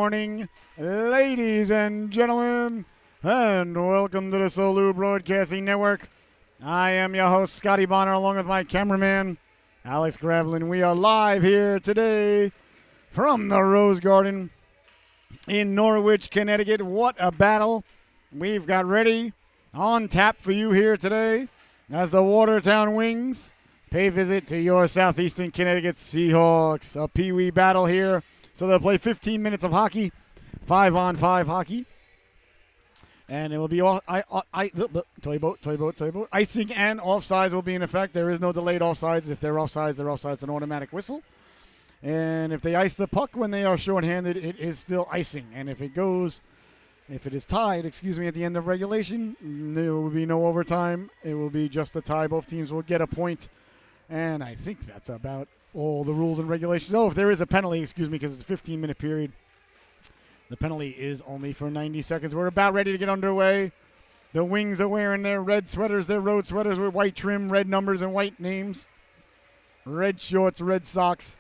morning, ladies and gentlemen, and welcome to the Solu Broadcasting Network. I am your host, Scotty Bonner, along with my cameraman, Alex Gravelin. We are live here today from the Rose Garden in Norwich, Connecticut. What a battle we've got ready on tap for you here today as the Watertown Wings pay visit to your Southeastern Connecticut Seahawks. A PEEWEE battle here. So they'll play 15 minutes of hockey, 5-on-5 hockey. And it will be all toy boat. Icing and offsides will be in effect. There is no delayed offsides. If they're offsides, they're offsides. It's an automatic whistle. And if they ice the puck when they are shorthanded, it is still icing. And if it is tied, at the end of regulation, there will be no overtime. It will be just a tie. Both teams will get a point. And I think that's about all the rules and regulations. Oh, if there is a penalty, because it's a 15-minute period, the penalty is only for 90 seconds. We're about ready to get underway. The Wings are wearing their red sweaters, their road sweaters with white trim, red numbers, and white names. Red shorts, red socks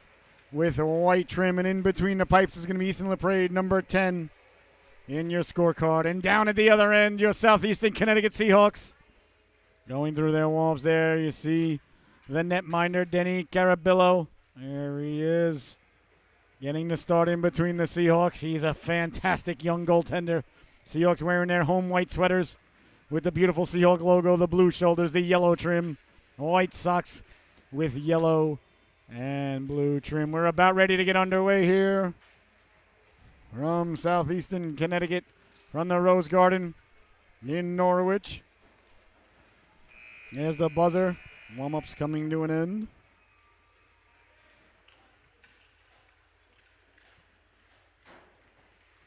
with white trim. And in between the pipes is going to be Ethan LaPrade, number 10, in your scorecard. And down at the other end, your Southeastern Connecticut Seahawks. Going through their warm-ups there, you see the netminder, Denny Carabillo. There he is, getting the start in between the Seahawks. He's a fantastic young goaltender. Seahawks wearing their home white sweaters with the beautiful Seahawk logo, the blue shoulders, the yellow trim, white socks with yellow and blue trim. We're about ready to get underway here from Southeastern Connecticut, from the Rose Garden in Norwich. There's the buzzer. Warm-up's coming to an end.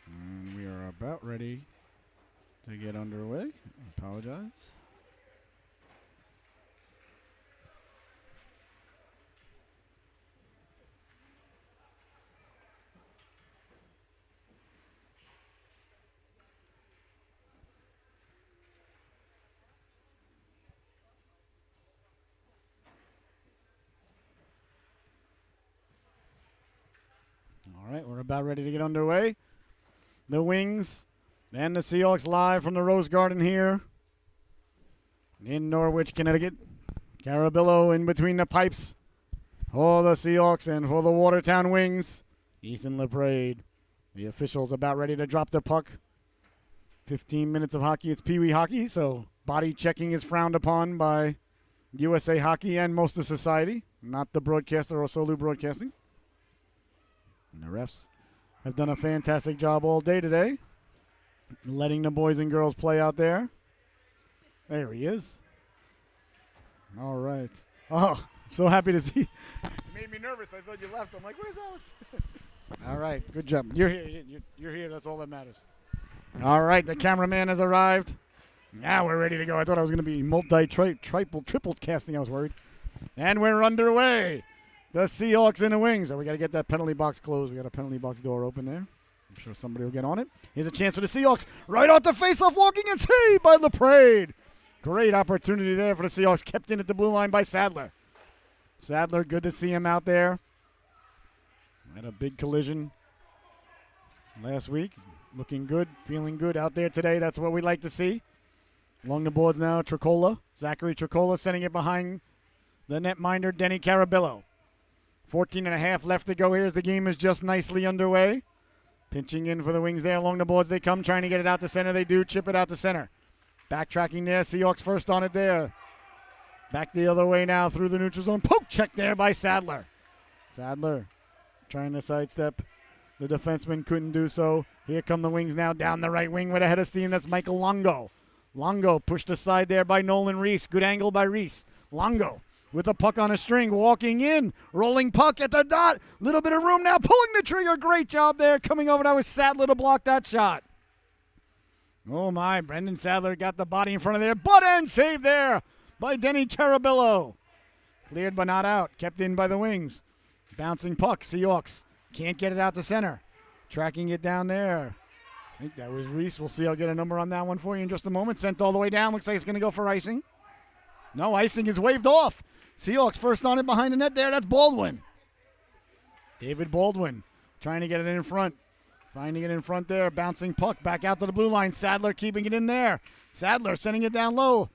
And we are about ready to get underway. I apologize. All right, we're about ready to get underway. The Wings and the Seahawks live from the Rose Garden here in Norwich, Connecticut. Carabillo in between the pipes for the Seahawks, and for the Watertown Wings, Ethan LaPrade. The officials about ready to drop the puck. 15 minutes of hockey. It's PEEWEE hockey, so body checking is frowned upon by USA Hockey and most of society, not the broadcaster or Solu Broadcasting. And the refs have done a fantastic job all day today, letting the boys and girls play out there. There he is. All right. Oh, so happy to see. You made me nervous. I thought you left. I'm like, where's Alex? All right, good job. You're here. You're here. That's all that matters. All right, the cameraman has arrived. Now we're ready to go. I thought I was going to be triple casting. I was worried. And we're underway. The Seahawks and the Wings. Oh, we got to get that penalty box closed. We got a penalty box door open there. I'm sure somebody will get on it. Here's a chance for the Seahawks. Right off the face-off, walking and saved by LaPrade. Great opportunity there for the Seahawks. Kept in at the blue line by Sadler. Sadler, good to see him out there. Had a big collision last week. Looking good, feeling good out there today. That's what we like to see. Along the boards now, Zachary Tricola sending it behind the netminder, Denny Carabillo. 14 and a half left to go here as the game is just nicely underway. Pinching in for the Wings there. Along the boards they come, trying to get it out to center. They do chip it out to center. Backtracking there. Seahawks first on it there. Back the other way now through the neutral zone. Poke check there by Sadler. Sadler trying to sidestep. The defenseman couldn't do so. Here come the Wings now down the right wing with a head of steam. That's Michael Longo. Longo pushed aside there by Nolan Reese. Good angle by Reese. Longo with a puck on a string, walking in, rolling puck at the dot. Little bit of room now, pulling the trigger. Great job there, coming over now with Sadler to block that shot. Oh my, Brendan Sadler got the body in front of there. Butt end save there by Denny Carabillo. Cleared but not out, kept in by the Wings. Bouncing puck, Seahawks can't get it out to center. Tracking it down there. I think that was Reese. We'll see. I'll get a number on that one for you in just a moment. Sent all the way down. Looks like it's going to go for icing. No, icing is waved off. Seahawks first on it behind the net there. That's Baldwin. David Baldwin trying to get it in front. Finding it in front there. Bouncing puck back out to the blue line. Sadler keeping it in there. Sadler sending it down low.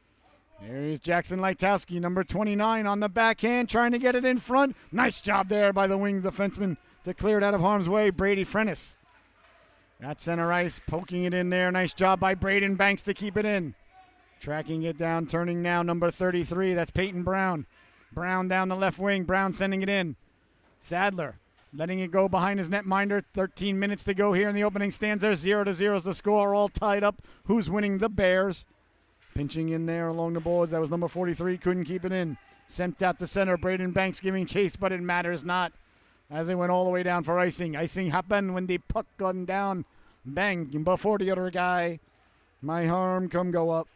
There is Jackson Lightowski, number 29, on the backhand, trying to get it in front. Nice job there by the Wings defenseman to clear it out of harm's way. Brady Frennis at center ice, poking it in there. Nice job by Braden Banks to keep it in. Tracking it down, turning now, number 33. That's Peyton Brown. Brown down the left wing. Brown sending it in. Sadler letting it go behind his netminder. 13 minutes to go here in the opening stanza. 0-0 is the score, all tied up. Who's winning? The Bears. Pinching in there along the boards. That was number 43. Couldn't keep it in. Sent out to center. Braden Banks giving chase, but it matters not as they went all the way down for icing. Icing happened when the puck gone down. Bang. Before the other guy. My arm come go up.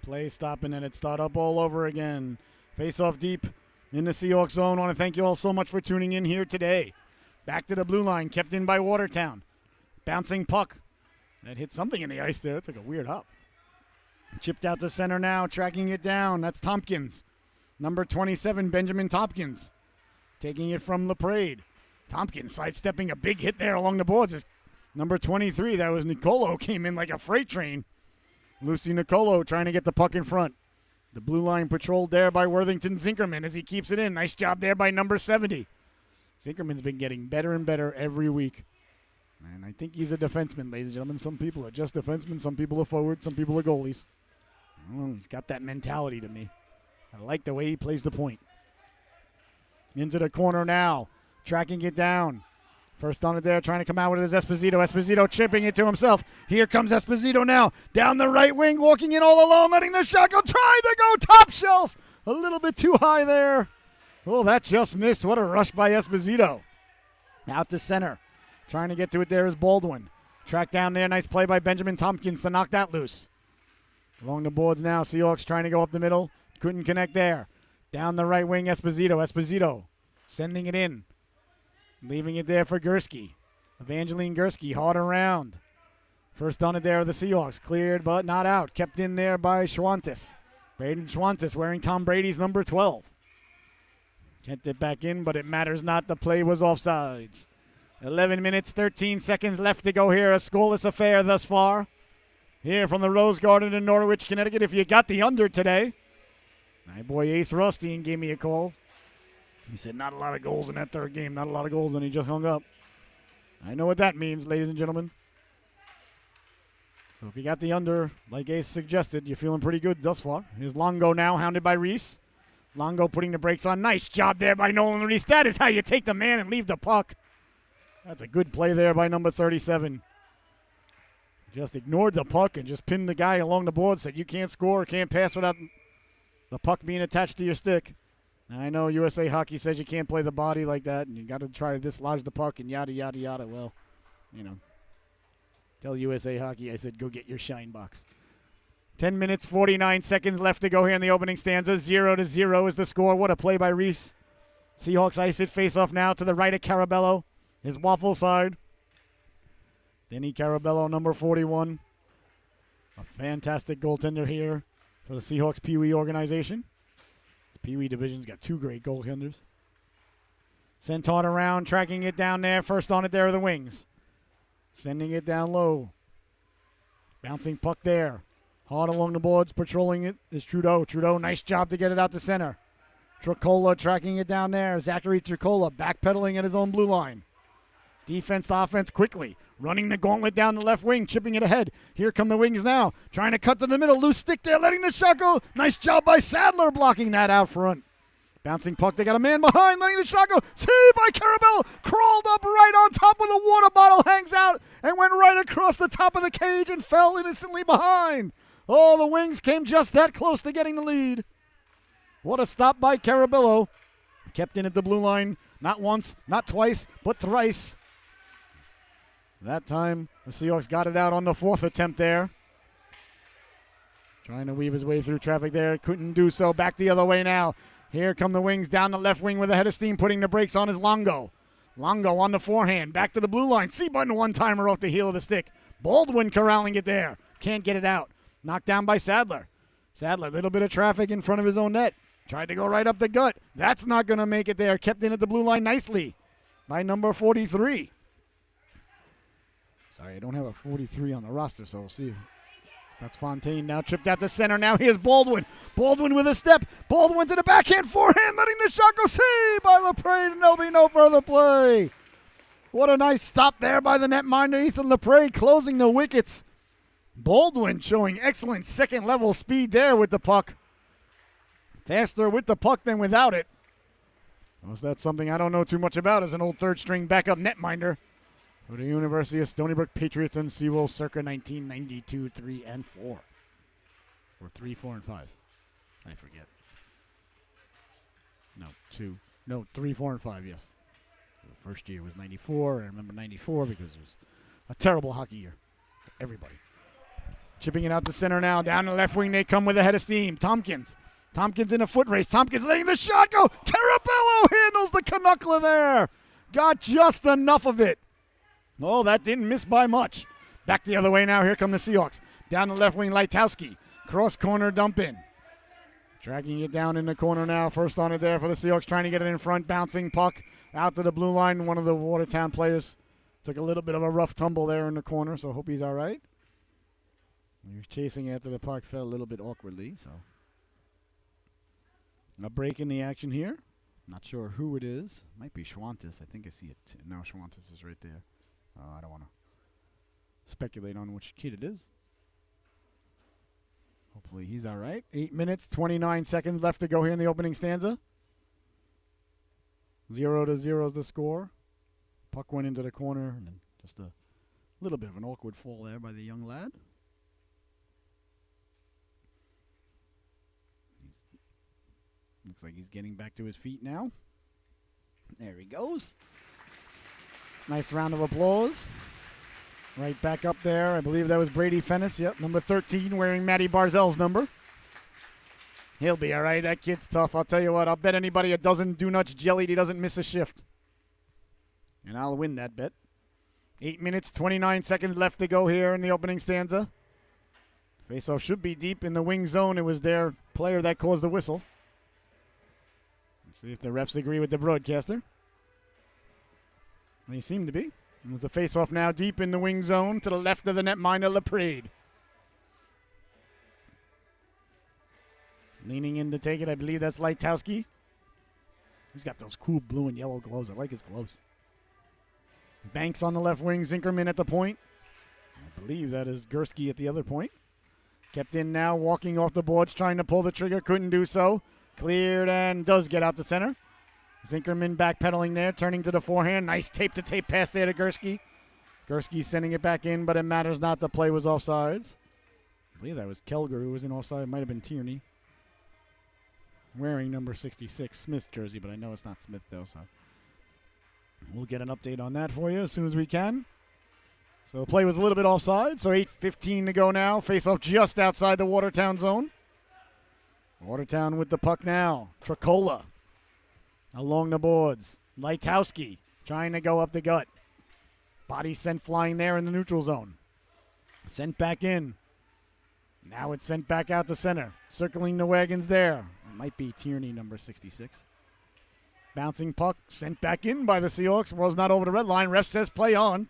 Play stopping, and it start up all over again. Face off deep in the Seahawks zone. I want to thank you all so much for tuning in here today. Back to the blue line, kept in by Watertown. Bouncing puck. That hit something in the ice there. It's like a weird hop. Chipped out to center now, tracking it down. That's Tompkins. Number 27, Benjamin Tompkins. Taking it from LaPrade. Tompkins sidestepping a big hit there along the boards. It's number 23, that was Nicolo, came in like a freight train. Lucy Nicolo trying to get the puck in front. The blue line patrolled there by Worthington Zinkerman as he keeps it in. Nice job there by number 70. Zinkerman's been getting better and better every week. And I think he's a defenseman, ladies and gentlemen. Some people are just defensemen. Some people are forwards. Some people are goalies. I don't know, he's got that mentality to me. I like the way he plays the point. Into the corner now. Tracking it down. First on it there, trying to come out with it is Esposito. Esposito chipping it to himself. Here comes Esposito now. Down the right wing, walking in all alone, letting the shot go. Trying to go top shelf. A little bit too high there. Oh, that just missed. What a rush by Esposito. Out to center. Trying to get to it there is Baldwin. Track down there. Nice play by Benjamin Tompkins to knock that loose. Along the boards now. Seahawks trying to go up the middle. Couldn't connect there. Down the right wing, Esposito. Esposito sending it in. Leaving it there for Gursky. Evangeline Gursky, hard around. First on it there of the Seahawks. Cleared, but not out. Kept in there by Schwantes. Braden Schwantes wearing Tom Brady's number 12. Kept it back in, but it matters not. The play was offsides. 11 minutes, 13 seconds left to go here. A scoreless affair thus far. Here from the Rose Garden in Norwich, Connecticut. If you got the under today, my boy Ace Rothstein gave me a call. He said, not a lot of goals in that third game. Not a lot of goals, and he just hung up. I know what that means, ladies and gentlemen. So if you got the under, like Ace suggested, you're feeling pretty good thus far. Here's Longo now, hounded by Reese. Longo putting the brakes on. Nice job there by Nolan Reese. That is how you take the man and leave the puck. That's a good play there by number 37. Just ignored the puck and just pinned the guy along the board. Said you can't score, can't pass without the puck being attached to your stick. Now, I know USA Hockey says you can't play the body like that, and you got to try to dislodge the puck and yada, yada, yada. Well, you know, tell USA Hockey I said go get your shine box. 10 minutes, 49 seconds left to go here in the opening stanza. 0-0 is the score. What a play by Reese. Seahawks ice it face off now to the right of Carabello. His waffle side. Denny Carabello, number 41. A fantastic goaltender here for the Seahawks PEEWEE organization. This PEEWEE division's got two great goaltenders. Sent on around, tracking it down there. First on it there are the Wings. Sending it down low. Bouncing puck there. Hard along the boards, patrolling it is Trudeau. Trudeau, nice job to get it out to center. Tricola tracking it down there. Zachary Tricola backpedaling at his own blue line. Defense to offense quickly. Running the gauntlet down the left wing, chipping it ahead. Here come the Wings now. Trying to cut to the middle. Loose stick there, letting the shot go. Nice job by Sadler blocking that out front. Bouncing puck. They got a man behind, letting the shot go. Saved by Carabello. Crawled up right on top with a water bottle. Hangs out and went right across the top of the cage and fell innocently behind. Oh, the Wings came just that close to getting the lead. What a stop by Carabello. Kept in at the blue line. Not once, not twice, but thrice. That time, the Seahawks got it out on the fourth attempt there. Trying to weave his way through traffic there. Couldn't do so. Back the other way now. Here come the Wings down the left wing with a head of steam. Putting the brakes on is Longo. Longo on the forehand. Back to the blue line. C-button one-timer off the heel of the stick. Baldwin corralling it there. Can't get it out. Knocked down by Sadler. Sadler, a little bit of traffic in front of his own net. Tried to go right up the gut. That's not going to make it there. Kept in at the blue line nicely by number 43. Sorry, I don't have a 43 on the roster, so we'll see. That's Fontaine now tripped out to center. Now here's Baldwin. Baldwin with a step. Baldwin to the backhand forehand, letting the shot go saved by LaPrade, and there'll be no further play. What a nice stop there by the netminder, Ethan LaPrade, closing the wickets. Baldwin showing excellent second-level speed there with the puck. Faster with the puck than without it. Was that something I don't know too much about as an old third-string backup netminder for the University of Stony Brook Patriots and Seawolves circa 1992, 3 and 4. Or 3, 4, and 5. I forget. No, 2. No, 3, 4, and 5, yes. The first year was 94. I remember 94 because it was a terrible hockey year for everybody. Chipping it out to center now. Down the left wing, they come with a head of steam. Tompkins in a foot race. Tompkins letting the shot go. Carabello handles the Canuckler there. Got just enough of it. Oh, that didn't miss by much. Back the other way now. Here come the Seahawks. Down the left wing, Lightowski. Cross corner dump in. Dragging it down in the corner now. First on it there for the Seahawks. Trying to get it in front. Bouncing puck out to the blue line. One of the Watertown players took a little bit of a rough tumble there in the corner, so hope he's all right. He was chasing after the puck. Fell a little bit awkwardly, so. A break in the action here. Not sure who it is. Might be Schwantes. I think I see it. No, Schwantes is right there. I don't want to speculate on which kid it is. Hopefully he's all right. 8 minutes, 29 seconds left to go here in the opening stanza. 0-0 is the score. Puck went into the corner, and then just a little bit of an awkward fall there by the young lad. Looks like he's getting back to his feet now. There he goes. Nice round of applause. Right back up there. I believe that was Brady Fennis. Yep, number 13, wearing Matty Barzell's number. He'll be all right. That kid's tough. I'll tell you what. I'll bet anybody a dozen do-nuts jellied he doesn't miss a shift. And I'll win that bet. 8 minutes, 29 seconds left to go here in the opening stanza. Faceoff should be deep in the wing zone. It was their player that caused the whistle. Let's see if the refs agree with the broadcaster. They seem to be. There's the faceoff now deep in the wing zone to the left of the netminder, LaPrade. Leaning in to take it, I believe that's Lightowski. He's got those cool blue and yellow gloves. I like his gloves. Banks on the left wing, Zinkerman at the point. I believe that is Gursky at the other point. Kept in now, walking off the boards, trying to pull the trigger, couldn't do so. Cleared and does get out to center. Zinkerman backpedaling there, turning to the forehand. Nice tape-to-tape pass there to Gursky. Gursky sending it back in, but it matters not. The play was offsides. I believe that was Kelger who was in offside. It might have been Tierney. Wearing number 66, Smith's jersey, but I know it's not Smith, though, so we'll get an update on that for you as soon as we can. So the play was a little bit offside, so 8:15 to go now. Face-off just outside the Watertown zone. Watertown with the puck now. Tricola along the boards. Lightowski trying to go up the gut. Body sent flying there in the neutral zone. Sent back in. Now it's sent back out to center. Circling the wagons there. It might be Tierney, number 66. Bouncing puck sent back in by the Seahawks. Was not over the red line. Ref says play on.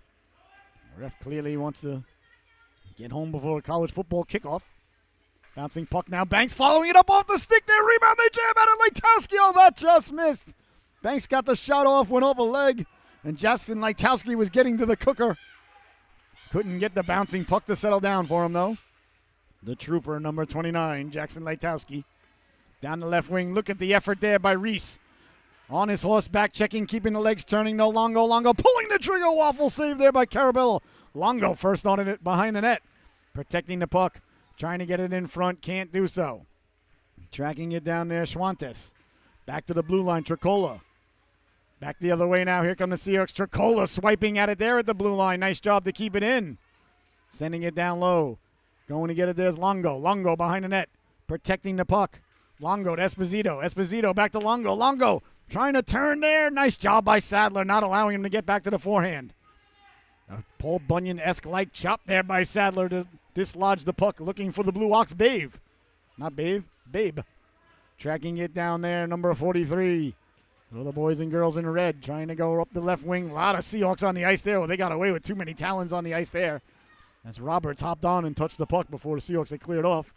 The ref clearly wants to get home before a college football kickoff. Bouncing puck now. Banks following it up off the stick there. Rebound. They jam at it. Lightowski. Oh, that just missed. Banks got the shot off. Went off a leg. And Justin Lightowski was getting to the cooker. Couldn't get the bouncing puck to settle down for him, though. The trooper, number 29, Jackson Lightowski. Down the left wing. Look at the effort there by Reese. On his horse, back checking, keeping the legs turning. No, Longo pulling the trigger. Waffle save there by Carabello. Longo first on it behind the net. Protecting the puck. Trying to get it in front. Can't do so. Tracking it down there, Schwantes. Back to the blue line, Tricola. Back the other way now. Here come the Seahawks. Tricola swiping at it there at the blue line. Nice job to keep it in. Sending it down low. Going to get it. There's Longo. Longo behind the net. Protecting the puck. Longo to Esposito. Esposito back to Longo. Longo trying to turn there. Nice job by Sadler. Not allowing him to get back to the forehand. A Paul Bunyan-esque like chop there by Sadler to dislodge the puck. Looking for the Blue Ox Bave. Not Babe. Babe. Tracking it down there, number 43. So the boys and girls in red trying to go up the left wing. A lot of Seahawks on the ice there. Well, they got away with too many Talons on the ice there. As Roberts hopped on and touched the puck before the Seahawks had cleared off.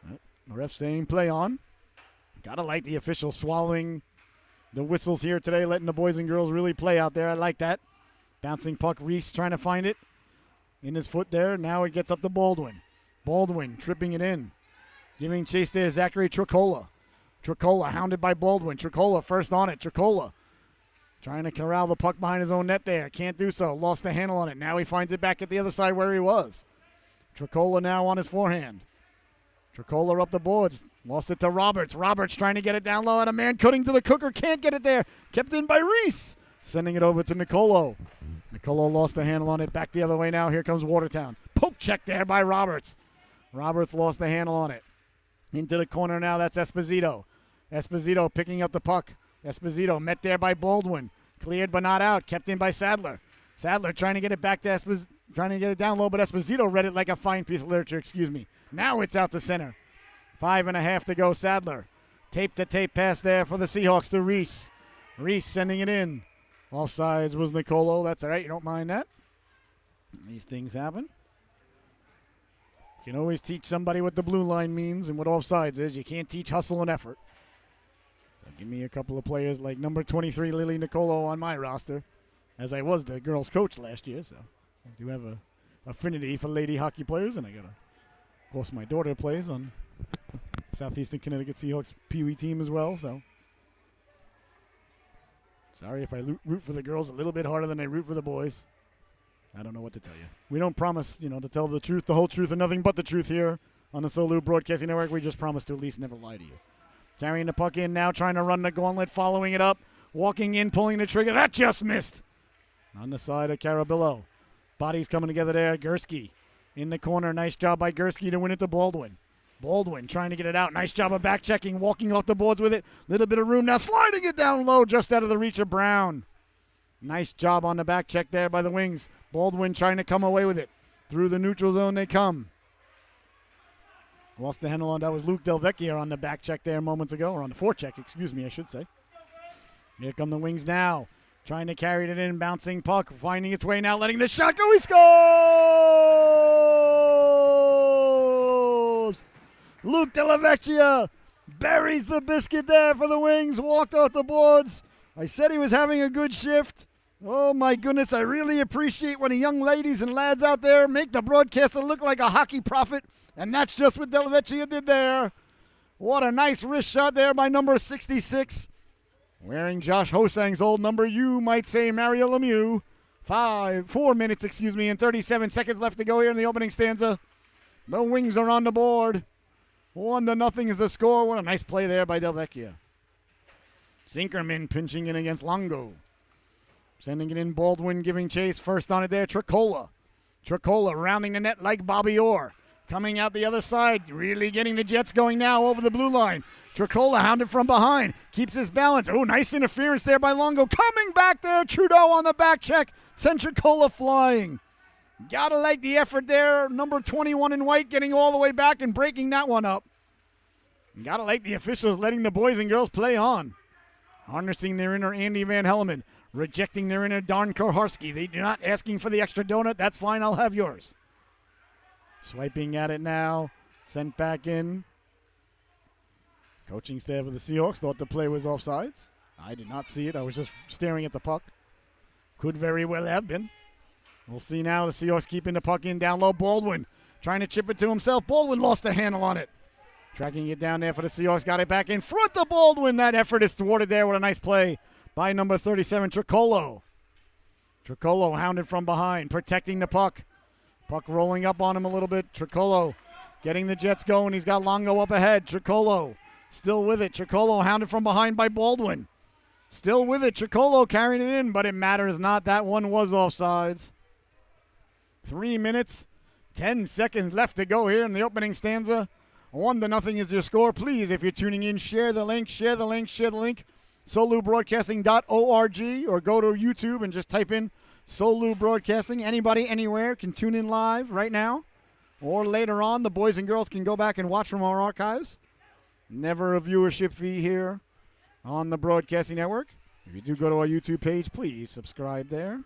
The ref saying play on. Gotta like the officials swallowing the whistles here today, letting the boys and girls really play out there. I like that. Bouncing puck, Reese trying to find it. In his foot there. Now it gets up to Baldwin. Baldwin tripping it in. Giving chase there, Zachary Tricola. Tricola hounded by Baldwin. Tricola first on it. Tricola trying to corral the puck behind his own net there. Can't do so. Lost the handle on it. Now he finds it back at the other side where he was. Tricola now on his forehand. Tricola up the boards. Lost it to Roberts. Roberts trying to get it down low. And a man cutting to the cooker. Can't get it there. Kept in by Reese. Sending it over to Nicolo. Nicolo lost the handle on it. Back the other way now. Here comes Watertown. Poke check there by Roberts. Roberts lost the handle on it. Into the corner now. That's Esposito. Esposito picking up the puck. Esposito met there by Baldwin. Cleared but not out. Kept in by Sadler. Sadler trying to get it back to Esposito. Trying to get it down low, but Esposito read it like a fine piece of literature. Excuse me. Now it's out to center. 5.5 to go. Sadler. Tape-to-tape pass there for the Seahawks to Reese. Reese sending it in. Offsides was Nicolo. That's all right. You don't mind that. These things happen. You can always teach somebody what the blue line means and what offsides is. You can't teach hustle and effort. So give me a couple of players like number 23, Lily Nicolo, on my roster, as I was the girls' coach last year. So I do have a affinity for lady hockey players, and I got of course, my daughter plays on Southeastern Connecticut Seahawks PEEWEE team as well. So sorry if I root for the girls a little bit harder than I root for the boys. I don't know what to tell you. We don't promise, to tell the truth, the whole truth, and nothing but the truth here on the Solu Broadcasting Network. We just promise to at least never lie to you. Carrying the puck in now, trying to run the gauntlet, following it up, walking in, pulling the trigger. That just missed. On the side of Carabillo. Bodies coming together there. Gursky in the corner. Nice job by Gursky to win it to Baldwin. Baldwin trying to get it out. Nice job of back checking, walking off the boards with it. Little bit of room now, sliding it down low, just out of the reach of Brown. Nice job on the back check there by the wings. Baldwin trying to come away with it. Through the neutral zone they come. Lost the handle on that was Luke Delvecchio on the back check there moments ago, or on the forecheck, excuse me, I should say. Here come the wings now. Trying to carry it in, bouncing puck, finding its way now, letting the shot go. He scores! Luke Delvecchio buries the biscuit there for the wings, walked off the boards. I said he was having a good shift. Oh, my goodness, I really appreciate when the young ladies and lads out there make the broadcaster look like a hockey prophet, and that's just what Delvecchio did there. What a nice wrist shot there by number 66. Wearing Josh Hosang's old number, you might say Mario Lemieux. 4 minutes, and 37 seconds left to go here in the opening stanza. The Wings are on the board. 1-0 is the score. What a nice play there by Delvecchio. Zinkerman pinching in against Longo. Sending it in, Baldwin giving chase. First on it there, Tricola. Tricola rounding the net like Bobby Orr. Coming out the other side, really getting the Jets going now over the blue line. Tricola hounded from behind. Keeps his balance. Oh, nice interference there by Longo. Coming back there, Trudeau on the back check. Sent Tricola flying. Gotta like the effort there. Number 21 in white getting all the way back and breaking that one up. Gotta like the officials letting the boys and girls play on. Harnessing their inner Andy Van Helleman. Rejecting their inner Don Koharski. They're not asking for the extra donut. That's fine. I'll have yours. Swiping at it now. Sent back in. Coaching staff of the Seahawks thought the play was offsides. I did not see it. I was just staring at the puck. Could very well have been. We'll see now. The Seahawks keeping the puck in down low. Baldwin trying to chip it to himself. Baldwin lost the handle on it. Tracking it down there for the Seahawks. Got it back in front of Baldwin. That effort is thwarted there with a nice play by number 37, Tricolo. Tricolo hounded from behind, protecting the puck. Puck rolling up on him a little bit. Tricolo getting the Jets going. He's got Longo up ahead. Tricolo still with it. Tricolo hounded from behind by Baldwin. Still with it. Tricolo carrying it in, but it matters not. That one was offsides. 3 minutes, 10 seconds left to go here in the opening stanza. 1-0 is your score. Please, if you're tuning in, share the link, share the link, share the link. SoluBroadcasting.org, or go to YouTube and just type in Solu Broadcasting. Anybody, anywhere can tune in live right now. or later on, the boys and girls can go back and watch from our archives. Never a viewership fee here on the Broadcasting Network. If you do go to our YouTube page, please subscribe there.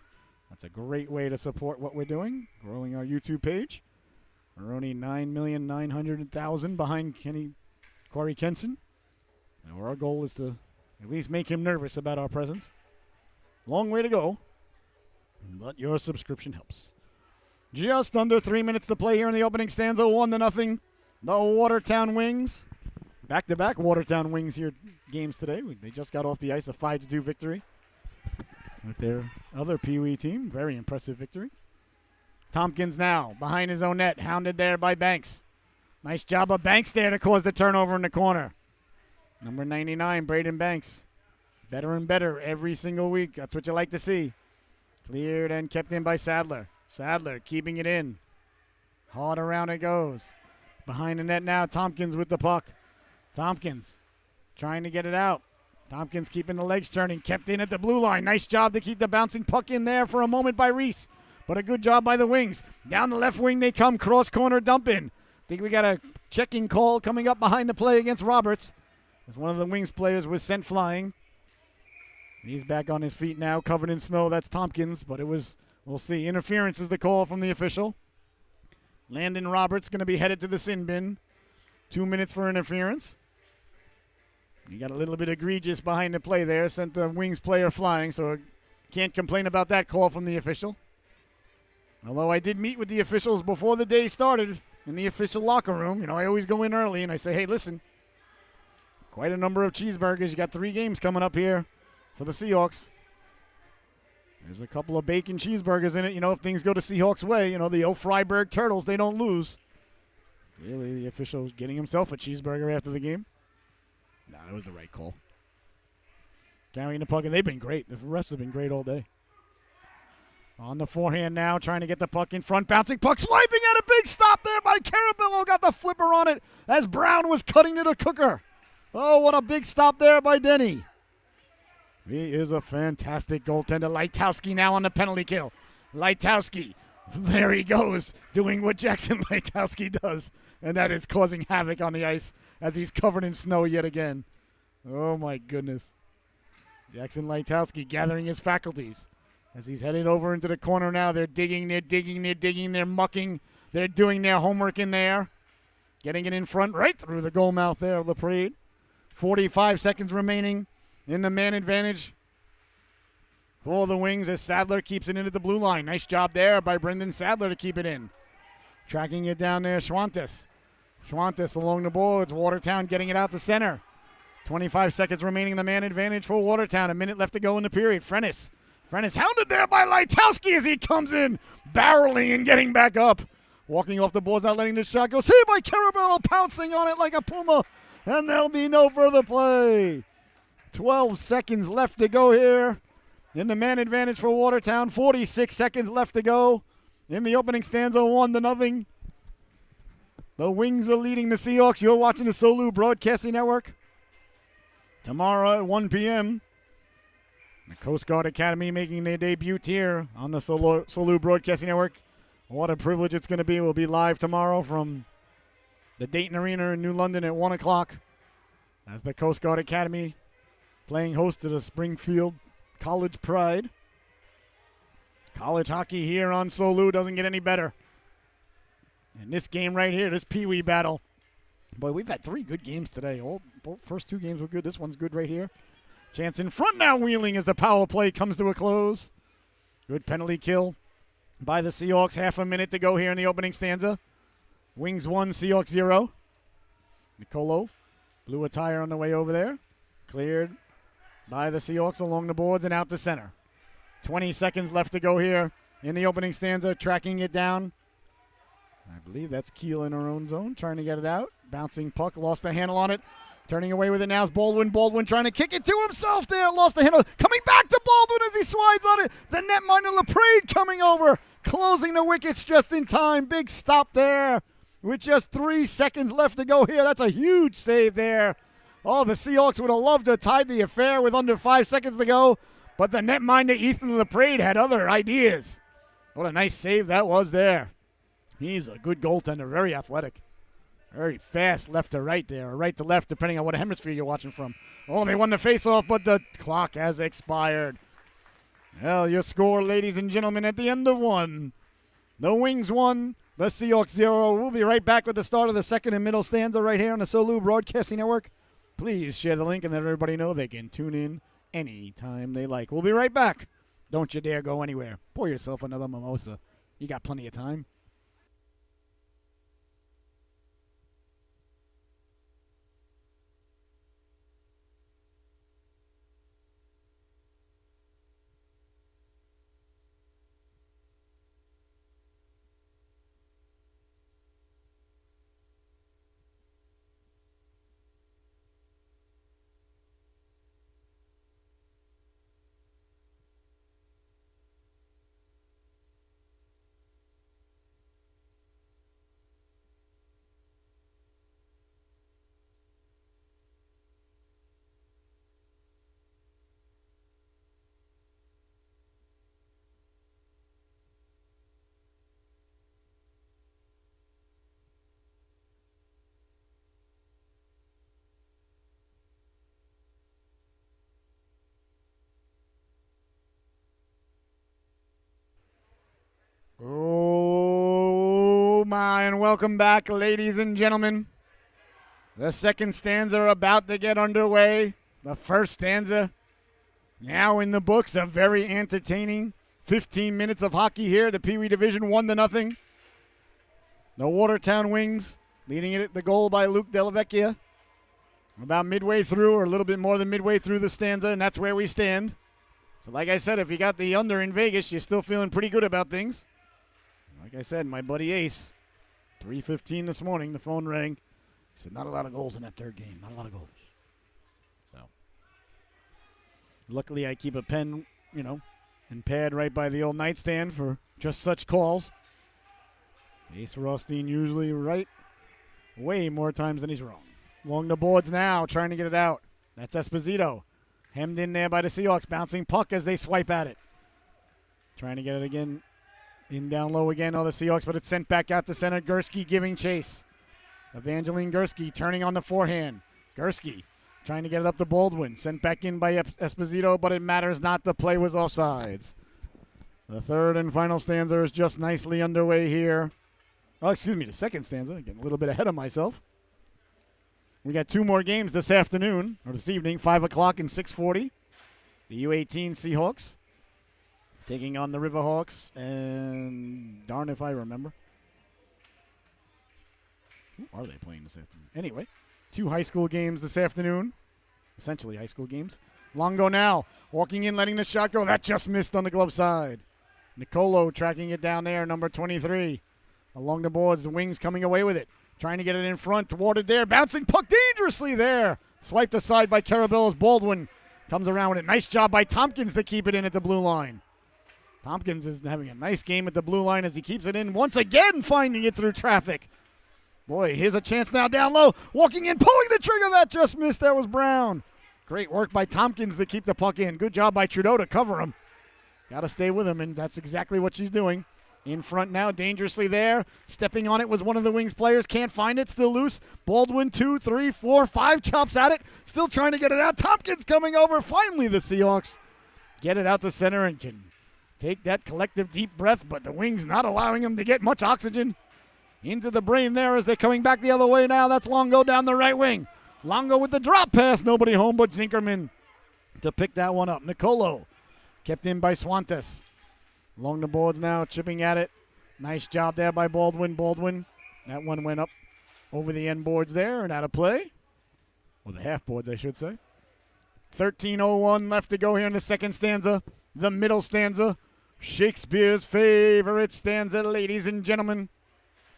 That's a great way to support what we're doing, growing our YouTube page. We're only 9,900,000 behind Corey Kenson. And our goal is to at least make him nervous about our presence. Long way to go, but your subscription helps. Just under 3 minutes to play here in the opening stanza, 1-0. The Watertown Wings. Back-to-back Watertown Wings here games today. They just got off the ice, a 5-2 victory with their other PEEWEE team. Very impressive victory. Tompkins now behind his own net, hounded there by Banks. Nice job of Banks there to cause the turnover in the corner. Number 99, Braden Banks. Better and better every single week. That's what you like to see. Cleared and kept in by Sadler. Sadler keeping it in. Hard around it goes. Behind the net now, Tompkins with the puck. Tompkins trying to get it out. Tompkins keeping the legs turning. Kept in at the blue line. Nice job to keep the bouncing puck in there for a moment by Reese. But a good job by the Wings. Down the left wing they come. Cross corner dump in. Think we got a checking call coming up behind the play against Roberts. As one of the Wings players was sent flying. He's back on his feet now, covered in snow. That's Tompkins, but it was, we'll see. Interference is the call from the official. Landon Roberts going to be headed to the sin bin. 2 minutes for interference. You got a little bit egregious behind the play there. Sent the Wings player flying, so can't complain about that call from the official. Although I did meet with the officials before the day started in the official locker room. You know, I always go in early and I say, hey, listen, quite a number of cheeseburgers. You got 3 games coming up here for the Seahawks. There's a couple of bacon cheeseburgers in it. You know, if things go to Seahawks' way, you know, the old Freiburg Turtles, they don't lose. Really, the official was getting himself a cheeseburger after the game. Nah, that was the right call. Carrying the puck, and they've been great. The refs have been great all day. On the forehand now, trying to get the puck in front. Bouncing puck, swiping at a big stop there by Carabillo. Got the flipper on it as Brown was cutting to the cooker. Oh, what a big stop there by Denny. He is a fantastic goaltender. Lightowski now on the penalty kill. Lightowski, there he goes, doing what Jackson Lightowski does, and that is causing havoc on the ice as he's covered in snow yet again. Oh, my goodness. Jackson Lightowski gathering his faculties as he's headed over into the corner now. They're digging, they're mucking. They're doing their homework in there. Getting it in front right through the goal mouth there of LaPrade. 45 seconds remaining in the man advantage for the Wings as Sadler keeps it into the blue line. Nice job there by Brendan Sadler to keep it in. Tracking it down there, Schwantes. Schwantes along the boards. Watertown getting it out to center. 25 seconds remaining in the man advantage for Watertown. A minute left to go in the period. Frennis hounded there by Lightowski as he comes in, barreling and getting back up. Walking off the boards, not letting the shot go. Saved by Carabillo, pouncing on it like a puma. And there'll be no further play. 12 seconds left to go here in the man advantage for Watertown. 46 seconds left to go in the opening stanza, 1-0. The Wings are leading the Seahawks. You're watching the Solu Broadcasting Network. Tomorrow at 1 p.m., the Coast Guard Academy making their debut here on the Solu Broadcasting Network. What a privilege it's going to be. We'll be live tomorrow from the Dayton Arena in New London at 1 o'clock as the Coast Guard Academy playing host to the Springfield College Pride. College hockey here on Solu doesn't get any better. And this game right here, this PEEWEE battle. Boy, we've had 3 good games today. Both first 2 games were good. This one's good right here. Chance in front now, wheeling as the power play comes to a close. Good penalty kill by the Seahawks. Half a minute to go here in the opening stanza. Wings 1, Seahawks 0. Nicolo blew a tire on the way over there. Cleared by the Seahawks along the boards and out to center. 20 seconds left to go here in the opening stanza. Tracking it down. I believe that's Keel in her own zone, trying to get it out. Bouncing puck, lost the handle on it. Turning away with it now is Baldwin. Baldwin trying to kick it to himself there. Lost the handle. Coming back to Baldwin as he slides on it. The netminder LaPrade coming over. Closing the wickets just in time. Big stop there with just 3 seconds left to go here. That's a huge save there. Oh, the Seahawks would have loved to tie the affair with under 5 seconds to go. But the netminder Ethan LaPrade had other ideas. What a nice save that was there. He's a good goaltender, very athletic. Very fast left to right there, or right to left, depending on what hemisphere you're watching from. Oh, they won the faceoff, but the clock has expired. Well, your score, ladies and gentlemen, at the end of one. The Wings 1, the Seahawks 0. We'll be right back with the start of the second and middle stanza right here on the Solu Broadcasting Network. Please share the link and let everybody know they can tune in anytime they like. We'll be right back. Don't you dare go anywhere. Pour yourself another mimosa. You got plenty of time. Oh, my, and welcome back, ladies and gentlemen. The second stanza about to get underway. The first stanza now in the books. A very entertaining 15 minutes of hockey here. The PEEWEE Division 1-0. The Watertown Wings leading it at the goal by Luke Delavecchia. About midway through, or a little bit more than midway through the stanza, and that's where we stand. So like I said, if you got the under in Vegas, you're still feeling pretty good about things. Like I said, my buddy Ace, 3:15 this morning, the phone rang. He said, not a lot of goals in that third game. Not a lot of goals. So, luckily I keep a pen, and pad right by the old nightstand for just such calls. Ace Rothstein usually right way more times than he's wrong. Along the boards now, trying to get it out. That's Esposito. Hemmed in there by the Seahawks, bouncing puck as they swipe at it. Trying to get it again. In down low again, the Seahawks, but it's sent back out to center. Gursky giving chase. Evangeline Gursky turning on the forehand. Gursky trying to get it up to Baldwin. Sent back in by Esposito, but it matters not. The play was offsides. The third and final stanza is just nicely underway here. Oh, excuse me, the second stanza. Getting a little bit ahead of myself. We got two more games this afternoon, or this evening, 5 o'clock and 6:40. The U18 Seahawks taking on the Riverhawks, and darn if I remember. Who are they playing this afternoon? Anyway, two high school games this afternoon. Essentially high school games. Longo now, walking in, letting the shot go. That just missed on the glove side. Nicolo tracking it down there, number 23. Along the boards, the Wings coming away with it. Trying to get it in front, thwarted there. Bouncing puck dangerously there. Swiped aside by Carabella's Baldwin. Comes around with it. Nice job by Tompkins to keep it in at the blue line. Tompkins is having a nice game at the blue line as he keeps it in, once again finding it through traffic. Boy, here's a chance now down low. Walking in, pulling the trigger. That just missed. That was Brown. Great work by Tompkins to keep the puck in. Good job by Trudeau to cover him. Got to stay with him, and that's exactly what she's doing. In front now, dangerously there. Stepping on it was one of the Wings players. Can't find it, still loose. Baldwin, 2, 3, 4, 5 chops at it. Still trying to get it out. Tompkins coming over. Finally, the Seahawks get it out to center and can take that collective deep breath, but the Wings not allowing them to get much oxygen into the brain there as they're coming back the other way now. That's Longo down the right wing. Longo with the drop pass. Nobody home but Zinkerman to pick that one up. Nicolo kept in by Swantes. Along the boards now, chipping at it. Nice job there by Baldwin. Baldwin. That one went up over the end boards there and out of play. Or the half boards, I should say. 13:01 left to go here in the second stanza. The middle stanza. Shakespeare's favorite stanza, ladies and gentlemen.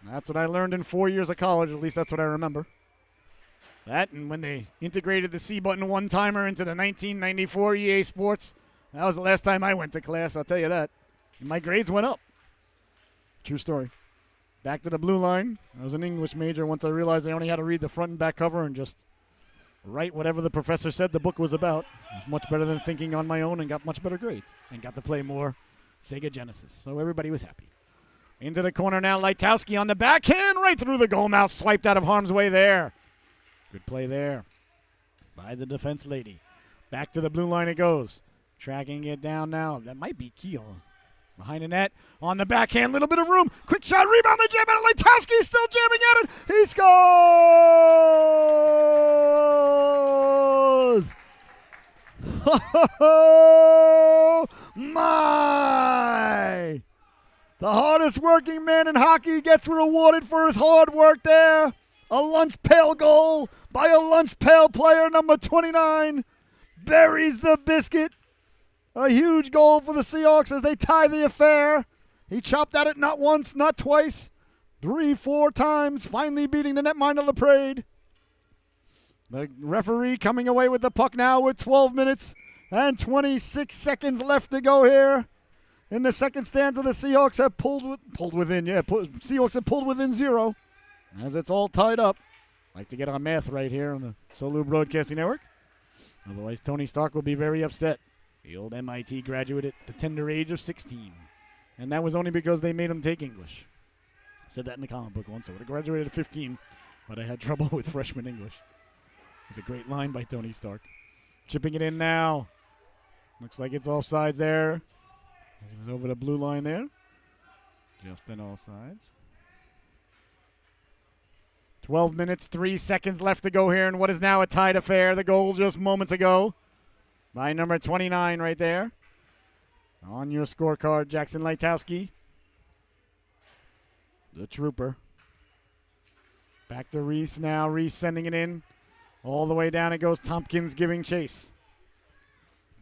That's what I learned in 4 years of college. At least that's what I remember. That, and when they integrated the C-button one-timer into the 1994 EA Sports, that was the last time I went to class, I'll tell you that. And my grades went up. True story. Back to the blue line. I was an English major once I realized I only had to read the front and back cover and just write whatever the professor said the book was about. It was much better than thinking on my own and got much better grades. And got to play more Sega Genesis. So everybody was happy. Into the corner now, Lightowski on the backhand, right through the goal mouth, swiped out of harm's way there. Good play there by the defense lady. Back to the blue line it goes. Tracking it down now. That might be Keel. Behind the net, on the backhand, little bit of room. Quick shot, rebound, the jam out of Lightowski, still jamming at it. He scores! Oh, my! The hardest working man in hockey gets rewarded for his hard work there. A lunch pail goal by a lunch pail player, number 29. Buries the biscuit. A huge goal for the Seahawks as they tie the affair. He chopped at it not once, not twice, 3-4 times, finally beating the netminder LaPrade. The referee coming away with the puck now with 12 minutes and 26 seconds left to go here. In the second stanza, the Seahawks have pulled within. Seahawks have pulled within 0 as it's all tied up. Like to get our math right here on the Solu Broadcasting Network. Otherwise, Tony Stark will be very upset. The old MIT graduate at the tender age of 16. And that was only because they made him take English. I said that in the comic book once. I would have graduated at 15, but I had trouble with freshman English. It's a great line by Tony Stark. Chipping it in now. Looks like it's offsides there. It was over the blue line there. Just an offsides. 12 minutes, 3 seconds left to go here in what is now a tied affair. The goal just moments ago by number 29 right there. On your scorecard, Jackson Lightowski. The trooper. Back to Reese now. Reese sending it in. All the way down it goes. Tompkins giving chase.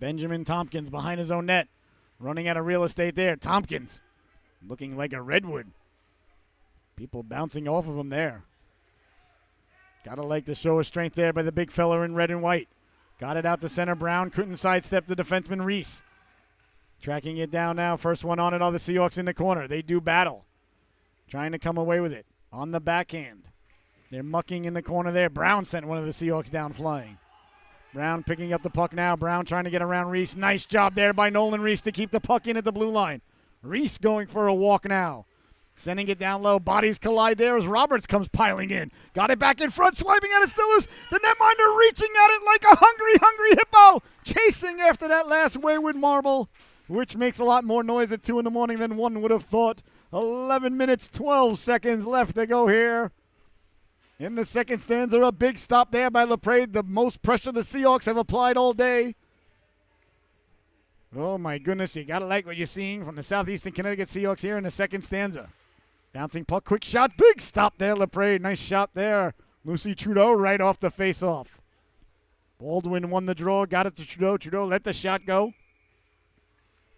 Benjamin Tompkins behind his own net. Running out of real estate there. Tompkins looking like a redwood. People bouncing off of him there. Gotta like the show of strength there by the big fella in red and white. Got it out to center. Brown couldn't sidestep the defenseman Reese. Tracking it down now. First one on it. All the Seahawks in the corner. They do battle. Trying to come away with it. On the backhand. They're mucking in the corner there. Brown sent one of the Seahawks down flying. Brown picking up the puck now. Brown trying to get around Reese. Nice job there by Nolan Reese to keep the puck in at the blue line. Reese going for a walk now. Sending it down low. Bodies collide there as Roberts comes piling in. Got it back in front. Swiping at it still is the netminder reaching at it like a hungry hippo. Chasing after that last wayward marble, which makes a lot more noise at 2 in the morning than one would have thought. 11 minutes, 12 seconds left to go here. In the second stanza, a big stop there by LaPrade. The most pressure the Seahawks have applied all day. Oh, my goodness. You got to like what you're seeing from the Southeastern Connecticut Seahawks here in the second stanza. Bouncing puck, quick shot, big stop there, LaPrade. Nice shot there. Lucy Trudeau right off the face-off. Baldwin won the draw, got it to Trudeau. Trudeau let the shot go.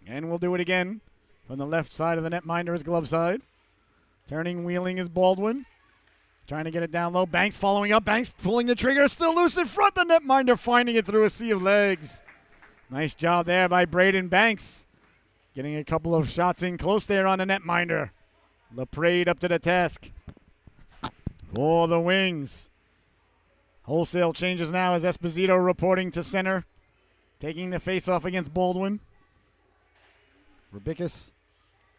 And we'll do it again from the left side of the netminder, his glove side. Turning, wheeling is Baldwin. Trying to get it down low. Banks following up. Banks pulling the trigger. Still loose in front. The netminder finding it through a sea of legs. Nice job there by Braden Banks. Getting a couple of shots in close there on the netminder. LaPrade up to the task for the Wings. Wholesale changes now as Esposito reporting to center. Taking the face-off against Baldwin. Rubicus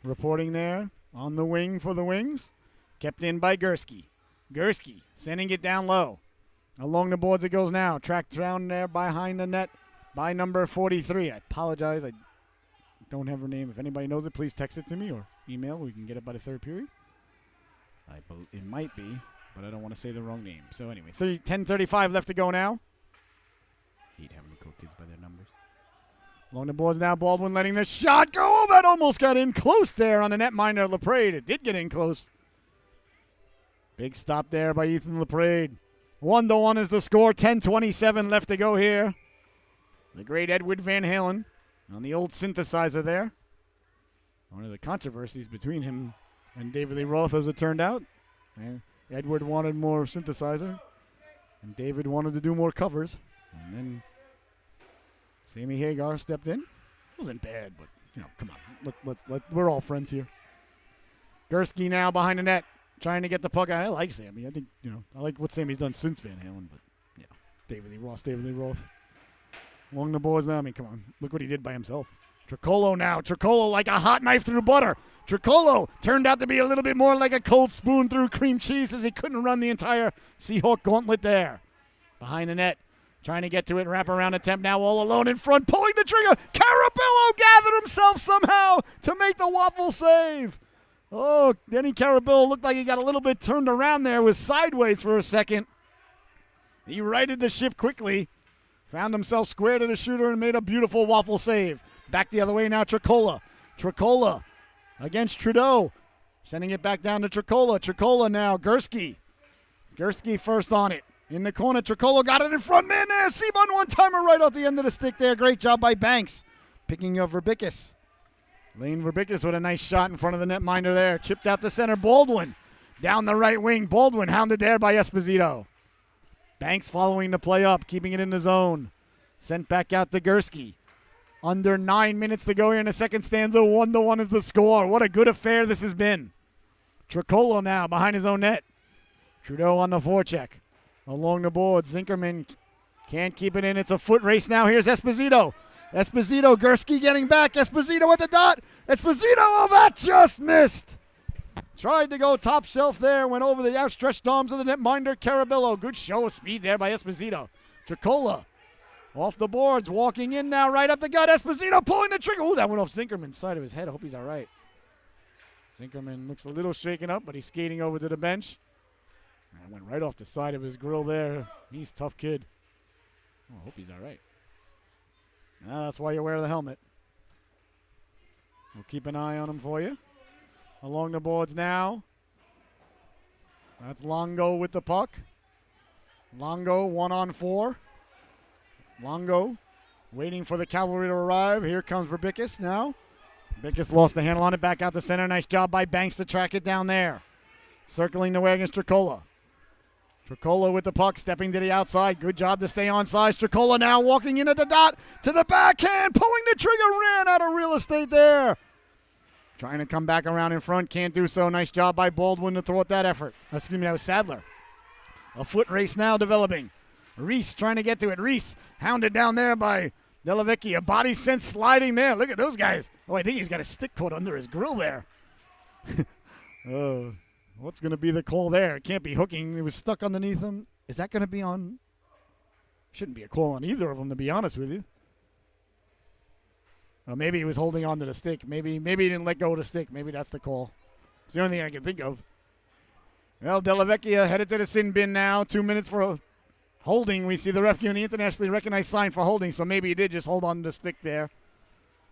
reporting there on the wing for the Wings. Kept in by Gursky. Gursky sending it down low. Along the boards it goes now. Tracked down there behind the net by number 43. I apologize. I don't have her name. If anybody knows it, please text it to me or email. We can get it by the third period. It might be, but I don't want to say the wrong name. So anyway, 10:35 left to go now. Hate having to call kids by their numbers. Along the boards now, Baldwin letting the shot go. Oh, that almost got in close there on the netminder, LaPrade. It did get in close. Big stop there by Ethan LaPrade. 1-1 is the score. 10:27 left to go here. The great Edward Van Halen on the old synthesizer there. One of the controversies between him and David Lee Roth, as it turned out. And Edward wanted more synthesizer, and David wanted to do more covers. And then Sammy Hagar stepped in. Wasn't bad, but, come on. We're all friends here. Gursky now behind the net, trying to get the puck. I like Sammy. I think, I like what Sammy's done since Van Halen, but, David Lee Roth. Along the boards now, come on. Look what he did by himself. Tricolo now. Tricolo like a hot knife through butter. Tricolo turned out to be a little bit more like a cold spoon through cream cheese as he couldn't run the entire Seahawk gauntlet there. Behind the net, trying to get to it, wrap-around attempt now all alone in front, pulling the trigger. Carabello gathered himself somehow to make the waffle save. Oh, Denny Carabello looked like he got a little bit turned around there, was sideways for a second. He righted the ship quickly, found himself square to the shooter and made a beautiful waffle save. Back the other way now, Tricola. Tricola against Trudeau. Sending it back down to Tricola. Tricola now, Gursky. Gursky first on it. In the corner, Tricola got it in front. Man there, Seabun one-timer right off the end of the stick there. Great job by Banks. Picking up Verbickus. Lane Verbickus with a nice shot in front of the netminder there. Chipped out to center, Baldwin. Down the right wing, Baldwin hounded there by Esposito. Banks following the play up, keeping it in the zone. Sent back out to Gursky. Under 9 minutes to go here in the second stanza. 1-1 is the score. What a good affair this has been. Tricolo now behind his own net. Trudeau on the forecheck. Along the board, Zinkerman can't keep it in. It's a foot race now. Here's Esposito. Esposito, Gursky getting back. Esposito at the dot. Esposito, oh, that just missed. Tried to go top shelf there. Went over the outstretched arms of the netminder, Carabello. Good show of speed there by Esposito. Tricola off the boards, walking in now, right up the gut. Esposito pulling the trigger. Ooh, that went off Zinkerman's side of his head. I hope he's all right. Zinkerman looks a little shaken up, but he's skating over to the bench. And went right off the side of his grill there. He's a tough kid. Oh, I hope he's all right. That's why you wear the helmet. We'll keep an eye on him for you. Along the boards now. That's Longo with the puck. Longo 1-on-4. Longo waiting for the cavalry to arrive. Here comes Verbickus now. Verbickus lost the handle on it. Back out to center. Nice job by Banks to track it down there. Circling the way against Tricola. Tricola with the puck, stepping to the outside. Good job to stay on side. Tricola now walking in at the dot to the backhand. Pulling the trigger. Ran out of real estate there. Trying to come back around in front. Can't do so. Nice job by Baldwin to throw at that effort. Excuse me, that was Sadler. A foot race now developing. Reese trying to get to it. Reese hounded down there by Delavecchia. Body sense sliding there. Look at those guys. Oh, I think he's got a stick caught under his grill there. What's going to be the call there? It can't be hooking. It was stuck underneath him. Is that going to be on? Shouldn't be a call on either of them, to be honest with you. Maybe he was holding on to the stick. Maybe he didn't let go of the stick. Maybe that's the call. It's the only thing I can think of. Well, Delavecchia headed to the sin bin now. 2 minutes for a holding. We see the ref giving the internationally recognized sign for holding, so maybe he did just hold on to the stick there.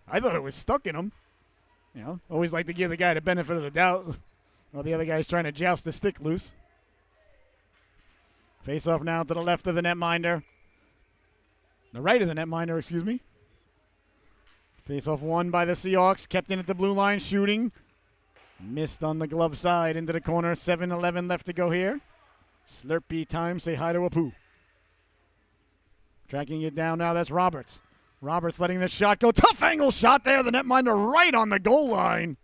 I thought it was stuck in him. You know, always like to give the guy the benefit of the doubt. Well, the other guy's trying to joust the stick loose. Face off now to the left of the netminder. The right of the netminder, excuse me. Face off won by the Seahawks. Kept in at the blue line, shooting. Missed on the glove side into the corner. 7-11 left to go here. Slurpee time. Say hi to Apu. Tracking it down now. That's Roberts. Roberts letting the shot go. Tough angle shot there. The netminder right on the goal line.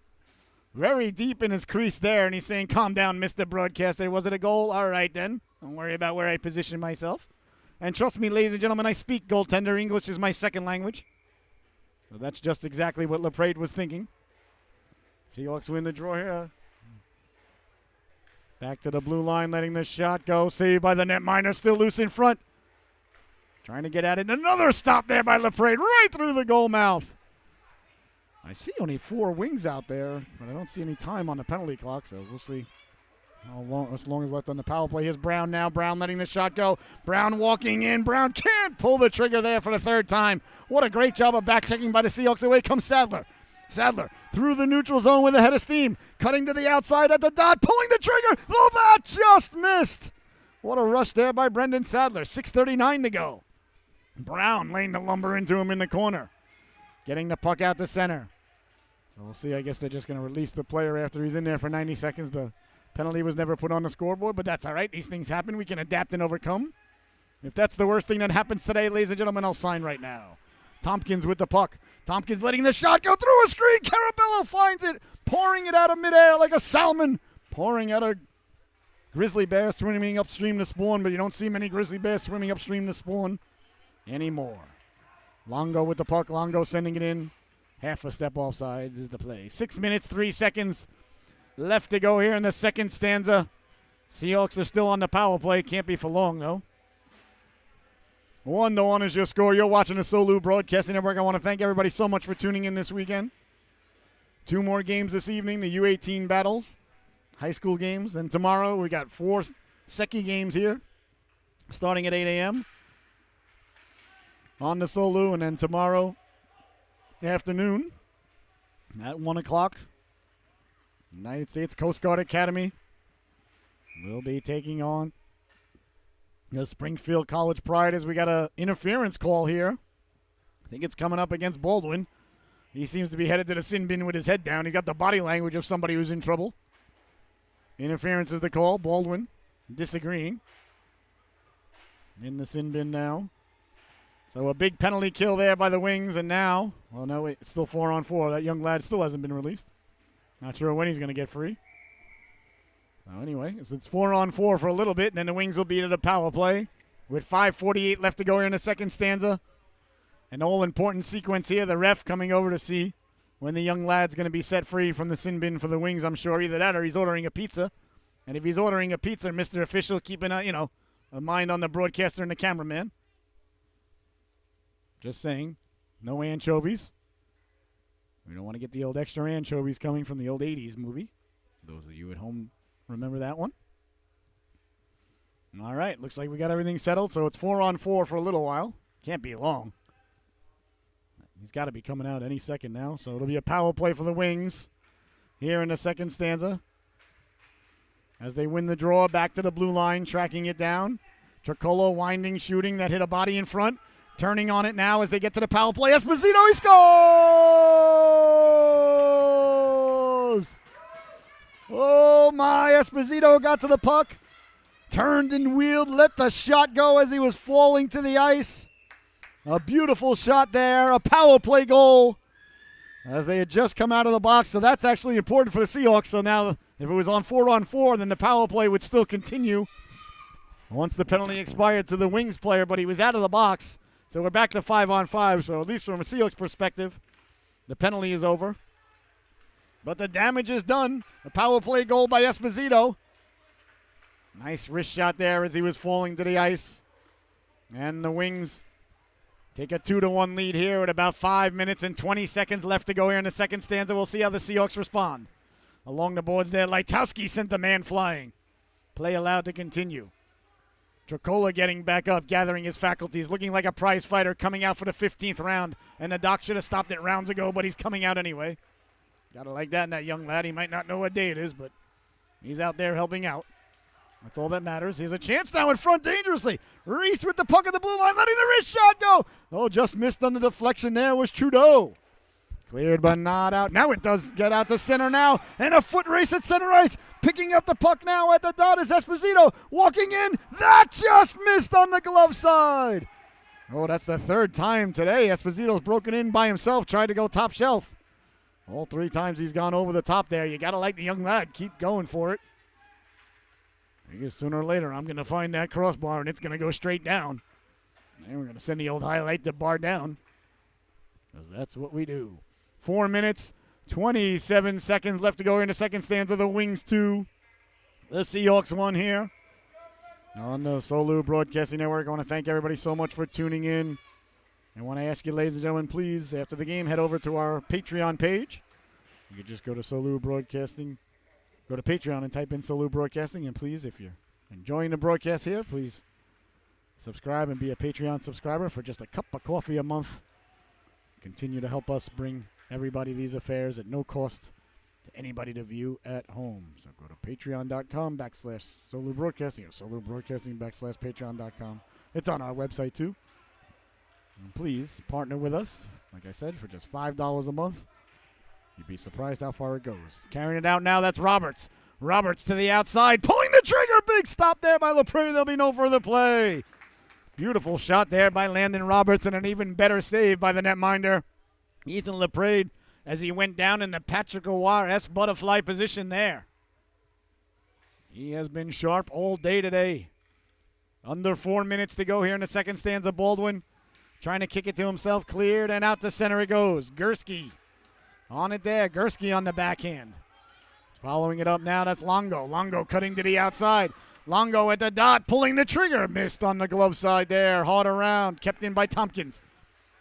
Very deep in his crease there, and he's saying, calm down, Mr. Broadcaster. Was it a goal? All right, then. Don't worry about where I position myself. And trust me, ladies and gentlemen, I speak goaltender. English is my second language. So that's just exactly what LaPrade was thinking. Seahawks win the draw here. Back to the blue line, letting the shot go. Saved by the netminder, still loose in front. Trying to get at it. Another stop there by LaPrade, right through the goal mouth. I see only 4 wings out there, but I don't see any time on the penalty clock, so we'll see how long, as long as left on the power play. Here's Brown now. Brown letting the shot go. Brown walking in. Brown can't pull the trigger there for the third time. What a great job of back-checking by the Seahawks. Away comes Sadler. Sadler through the neutral zone with a head of steam. Cutting to the outside at the dot. Pulling the trigger. Oh, that just missed. What a rush there by Brendan Sadler. 6:39 to go. Brown laying the lumber into him in the corner. Getting the puck out to center. So we'll see. I guess they're just going to release the player after he's in there for 90 seconds. The penalty was never put on the scoreboard, but that's all right. These things happen. We can adapt and overcome. If that's the worst thing that happens today, ladies and gentlemen, I'll sign right now. Tompkins with the puck. Tompkins letting the shot go through a screen. Carabello finds it, pouring it out of midair like a salmon, pouring out a grizzly bear swimming upstream to spawn, but you don't see many grizzly bears swimming upstream to spawn anymore. Longo with the puck. Longo sending it in. Half a step offside is the play. 6 minutes, 3 seconds left to go here in the second stanza. Seahawks are still on the power play. Can't be for long, though. 1-1 is your score. You're watching the Solu Broadcasting Network. I want to thank everybody so much for tuning in this weekend. 2 more games this evening, the U18 battles, high school games. And tomorrow we got 4 Secchi games here, starting at 8 a.m. on the Solu. And then tomorrow afternoon at 1 o'clock, United States Coast Guard Academy will be taking on the Springfield College Pride as we got an interference call here. I think it's coming up against Baldwin. He seems to be headed to the sin bin with his head down. He's got the body language of somebody who's in trouble. Interference is the call. Baldwin disagreeing. In the sin bin now. So a big penalty kill there by the Wings, and now, well, no, wait, it's still 4-on-4. That young lad still hasn't been released. Not sure when he's going to get free. So anyway, it's 4-on-4 for a little bit, and then the Wings will be at a power play with 5:48 left to go here in the second stanza. An all-important sequence here, the ref coming over to see when the young lad's going to be set free from the sin bin for the Wings, I'm sure. Either that or he's ordering a pizza. And if he's ordering a pizza, Mr. Official keeping a mind on the broadcaster and the cameraman. Just saying, no anchovies. We don't want to get the old extra anchovies coming from the old 80s movie. Those of you at home remember that one. All right, looks like we got everything settled, so it's 4-on-4 for a little while. Can't be long. He's got to be coming out any second now, so it'll be a power play for the Wings here in the second stanza. As they win the draw, back to the blue line, tracking it down. Tricolo winding, shooting, that hit a body in front. Turning on it now as they get to the power play. Esposito, he scores! Oh, my. Esposito got to the puck. Turned and wheeled, let the shot go as he was falling to the ice. A beautiful shot there. A power play goal as they had just come out of the box. So that's actually important for the Seahawks. So now if it was on 4-on-4, then the power play would still continue once the penalty expired to the Wings player, but he was out of the box. So we're back to 5-on-5, so at least from a Seahawks perspective, the penalty is over. But the damage is done. A power play goal by Esposito. Nice wrist shot there as he was falling to the ice. And the Wings take a 2-1 lead here with about 5 minutes and 20 seconds left to go here in the second stanza. We'll see how the Seahawks respond. Along the boards there, Lightowski sent the man flying. Play allowed to continue. Tricola getting back up, gathering his faculties, looking like a prize fighter coming out for the 15th round. And the doc should have stopped it rounds ago, but he's coming out anyway. Gotta like that in that young lad. He might not know what day it is, but he's out there helping out. That's all that matters. Here's a chance now in front dangerously. Reese with the puck at the blue line, letting the wrist shot go. Oh, just missed on the deflection there was Trudeau. Cleared but not out. Now it does get out to center now. And a foot race at center ice. Picking up the puck now at the dot is Esposito. Walking in. That just missed on the glove side. Oh, that's the third time today. Esposito's broken in by himself. Tried to go top shelf. All 3 times he's gone over the top there. You got to like the young lad. Keep going for it. I guess sooner or later I'm going to find that crossbar and it's going to go straight down. And we're going to send the old highlight to bar down. Because that's what we do. 4 minutes, 27 seconds left to go in the second stanza. The Wings 2. The Seahawks 1 here on the Solu Broadcasting Network. I want to thank everybody so much for tuning in. I want to ask you, ladies and gentlemen, please, after the game, head over to our Patreon page. You can just go to Solu Broadcasting. Go to Patreon and type in Solu Broadcasting. And please, if you're enjoying the broadcast here, please subscribe and be a Patreon subscriber for just a cup of coffee a month. Continue to help us bring everybody these affairs at no cost to anybody to view at home. So go to patreon.com/Solu Broadcasting or Solu Broadcasting /patreon.com. It's on our website too. And please partner with us, like I said, for just $5 a month. You'd be surprised how far it goes. Carrying it out now, that's Roberts. Roberts to the outside, pulling the trigger. Big stop there by LaPrade. There'll be no further play. Beautiful shot there by Landon Roberts and an even better save by the netminder, Ethan LaPrade, as he went down in the Patrick Aouar-esque butterfly position there. He has been sharp all day today. Under 4 minutes to go here in the second stanza. Baldwin trying to kick it to himself. Cleared and out to center it goes. Gursky On it there. Gursky on the backhand. Following it up now, that's Longo. Longo cutting to the outside. Longo at the dot, pulling the trigger. Missed on the glove side there. Hard around. Kept in by Tompkins.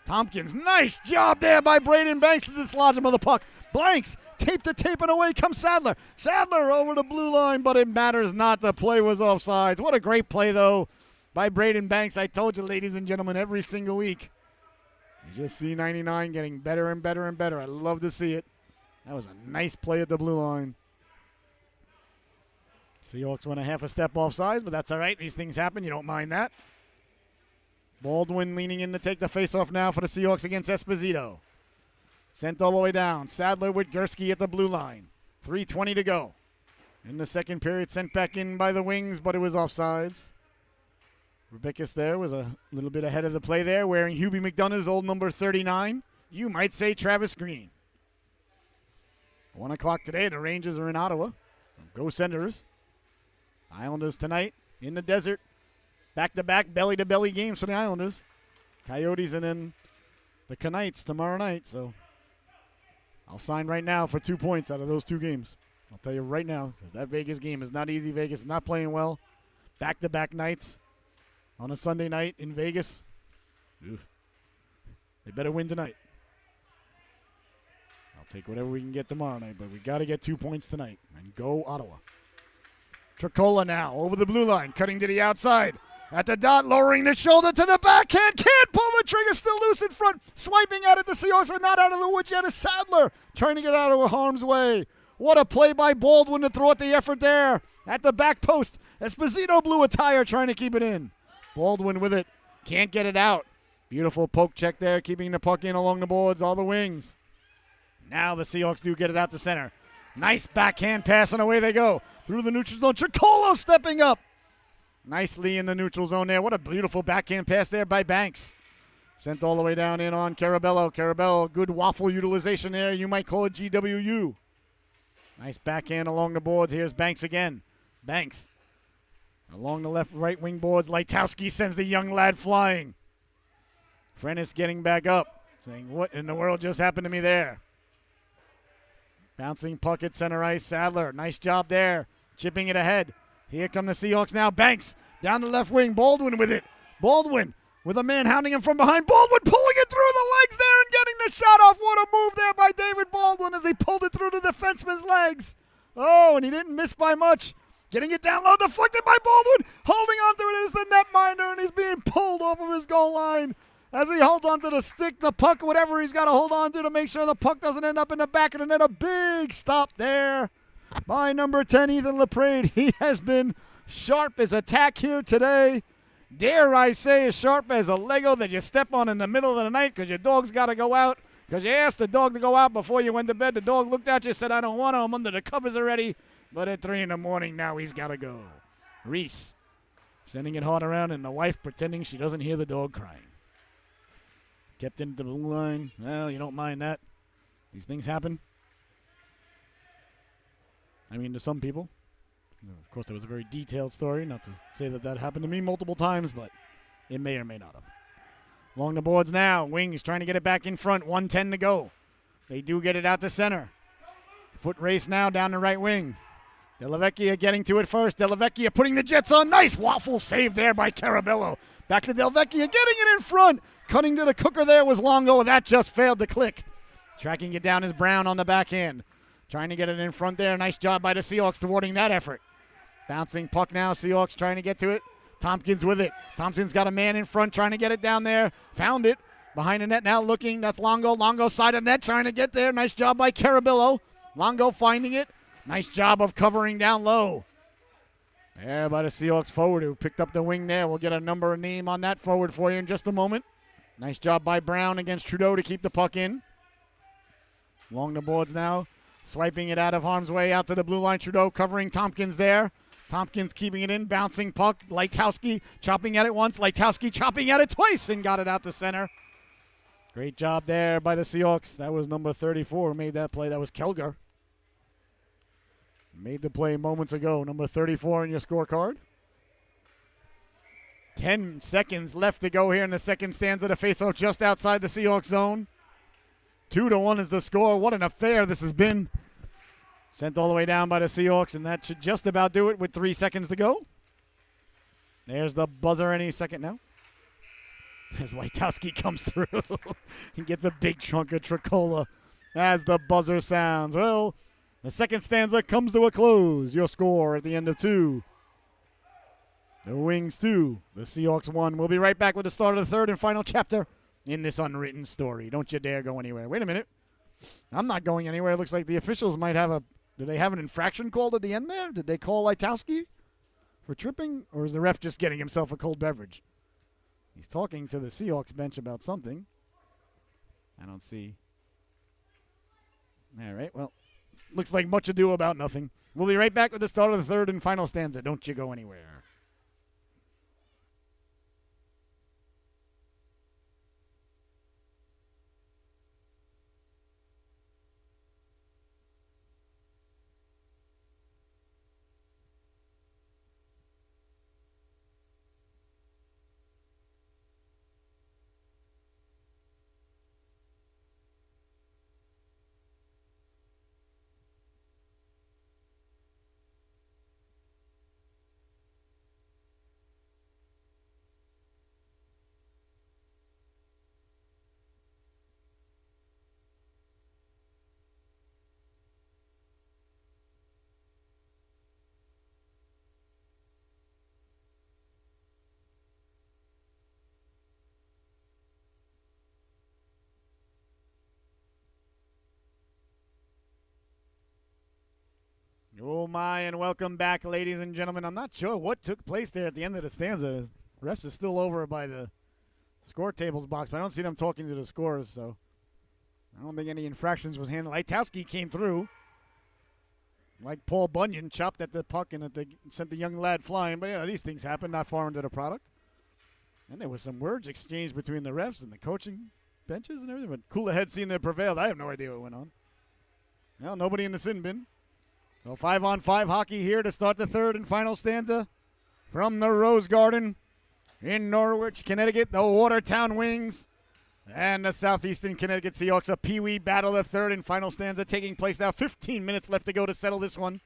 Tompkins, nice job there by Braden Banks to dislodge him of the puck. Blanks, tape to tape, and away comes Sadler. Sadler over the blue line, but it matters not. The play was offsides. What a great play, though, by Braden Banks. I told you, ladies and gentlemen, every single week. You just see 99 getting better and better and better. I love to see it. That was a nice play at the blue line. Seahawks went a half a step offsides, but that's all right. These things happen. You don't mind that. Baldwin leaning in to take the faceoff now for the Seahawks against Esposito. Sent all the way down. Sadler with Gursky at the blue line. 3:20 to go. In the second period, sent back in by the Wings, but it was offsides. Rubicus there was a little bit ahead of the play there, wearing Hubie McDonough's old number 39. You might say Travis Green. 1 o'clock today, the Rangers are in Ottawa. Go Senators. Islanders tonight in the desert. Back-to-back, belly-to-belly games for the Islanders. Coyotes and then the Canucks tomorrow night. So I'll sign right now for 2 points out of those two games. I'll tell you right now, because that Vegas game is not easy. Vegas is not playing well. Back-to-back nights on a Sunday night in Vegas. Oof. They better win tonight. I'll take whatever we can get tomorrow night, but we got to get 2 points tonight. And go Ottawa. Tricola now over the blue line, cutting to the outside. At the dot, lowering the shoulder to the backhand. Can't pull the trigger, still loose in front. Swiping at it, the Seahawks are not out of the woods yet. It's Sadler trying to get out of harm's way. What a play by Baldwin to throw out the effort there. At the back post, Esposito blew a tire trying to keep it in. Baldwin with it, can't get it out. Beautiful poke check there, keeping the puck in along the boards, all the Wings. Now the Seahawks do get it out to center. Nice backhand pass, and away they go. Through the neutral zone, Tricolo stepping up. Nicely in the neutral zone there. What a beautiful backhand pass there by Banks. Sent all the way down in on Carabello. Carabello, good waffle utilization there. You might call it GWU. Nice backhand along the boards. Here's Banks again. Banks along the left-right wing boards. Lightowski sends the young lad flying. Frennis getting back up, saying, what in the world just happened to me there? Bouncing puck at center ice. Sadler, nice job there. Chipping it ahead. Here come the Seahawks now. Banks down the left wing. Baldwin with it. Baldwin with a man hounding him from behind. Baldwin pulling it through the legs there and getting the shot off. What a move there by David Baldwin as he pulled it through the defenseman's legs. Oh, and he didn't miss by much. Getting it down low, deflected by Baldwin. Holding onto it is the netminder, and he's being pulled off of his goal line. As he holds onto the stick, the puck, whatever he's got to hold on to make sure the puck doesn't end up in the back of the net. A big stop there by number 10, Ethan LaPrade. He has been sharp as attack here today. Dare I say as sharp as a Lego that you step on in the middle of the night because your dog's got to go out. Because you asked the dog to go out before you went to bed. The dog looked at you, said, I don't want to. I'm under the covers already. But at 3 in the morning now he's got to go. Reese sending it hard around, and the wife pretending she doesn't hear the dog crying. Kept into the blue line. Well, you don't mind that. These things happen. I mean, to some people. Of course, it was a very detailed story. Not to say that that happened to me multiple times, but it may or may not have. Along the boards now. Wings trying to get it back in front. 1:10 to go. They do get it out to center. Foot race now down the right wing. Delavecchia getting to it first. Delavecchia putting the Jets on. Nice waffle save there by Carabello. Back to Delavecchia, getting it in front. Cutting to the cooker there was Longo. That just failed to click. Tracking it down is Brown on the backhand. Trying to get it in front there. Nice job by the Seahawks thwarting that effort. Bouncing puck now. Seahawks trying to get to it. Tompkins with it. Thompson's got a man in front trying to get it down there. Found it. Behind the net now looking. That's Longo. Longo side of net trying to get there. Nice job by Carabillo. Longo finding it. Nice job of covering down low. There by the Seahawks forward who picked up the wing there. We'll get a number and name on that forward for you in just a moment. Nice job by Brown against Trudeau to keep the puck in. Along the boards now. Swiping it out of harm's way out to the blue line. Trudeau covering Tompkins there. Tompkins keeping it in. Bouncing puck. Lightowski chopping at it once. Lightowski chopping at it twice and got it out to center. Great job there by the Seahawks. That was number 34 who made that play. That was Kelgar. Made the play moments ago. Number 34 on your scorecard. 10 seconds left to go here in the second stanza to face off just outside the Seahawks zone. 2-1 is the score. What an affair this has been. Sent all the way down by the Seahawks, and that should just about do it with 3 seconds to go. There's the buzzer any second now. As Lightowski comes through, he gets a big chunk of Tricola as the buzzer sounds. Well, the second stanza comes to a close. Your score at the end of 2. The Wings 2, the Seahawks 1. We'll be right back with the start of the third and final chapter in this unwritten story. Don't you dare go anywhere. Wait a minute. I'm not going anywhere. It looks like the officials might have a... Did they have an infraction called at the end there? Did they call Lightowski for tripping? Or is the ref just getting himself a cold beverage? He's talking to the Seahawks bench about something. I don't see. All right, well, looks like much ado about nothing. We'll be right back with the start of the third and final stanza. Don't you go anywhere. Oh, my, and welcome back, ladies and gentlemen. I'm not sure what took place there at the end of the stanza. Refs are still over by the score tables box, but I don't see them talking to the scorers, so I don't think any infractions was handled. Lightowski came through like Paul Bunyan, chopped at the puck and sent the young lad flying. But, yeah, these things happen, not far into the product. And there was some words exchanged between the refs and the coaching benches and everything, but cooler heads seemed to have prevailed. I have no idea what went on. Well, nobody in the sin bin. So 5-on-5 hockey here to start the third and final stanza from the Rose Garden in Norwich, Connecticut. The Watertown Wings and the Southeastern Connecticut Seahawks. A PEEWEE battle, the third and final stanza taking place now. 15 minutes left to go to settle this one.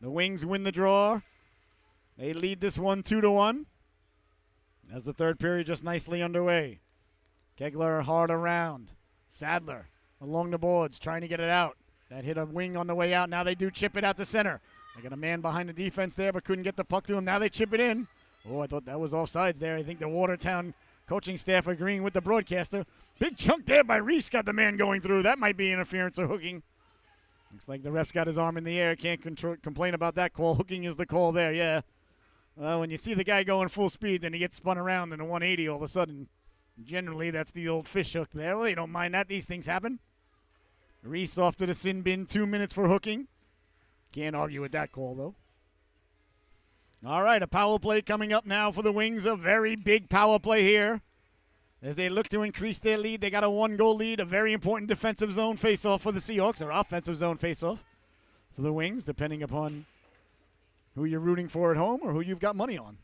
The Wings win the draw. They lead this one 2-1 as the third period just nicely underway. Kegler hard around. Sadler along the boards trying to get it out. That hit a wing on the way out. Now they do chip it out to center. They got a man behind the defense there, but couldn't get the puck to him. Now they chip it in. Oh, I thought that was offsides there. I think the Watertown coaching staff agreeing with the broadcaster. Big chunk there by Reese got the man going through. That might be interference or hooking. Looks like the ref's got his arm in the air. Can't complain about that call. Hooking is the call there, yeah. Well, when you see the guy going full speed, then he gets spun around in a 180 all of a sudden. Generally, that's the old fish hook there. Well, you don't mind that. These things happen. Reese off to the sin bin, 2 minutes for hooking. Can't argue with that call, though. All right, a power play coming up now for the Wings. A very big power play here. As they look to increase their lead, they got a 1-goal lead. A very important defensive zone faceoff for the Seahawks, or offensive zone faceoff for the Wings, depending upon who you're rooting for at home or who you've got money on.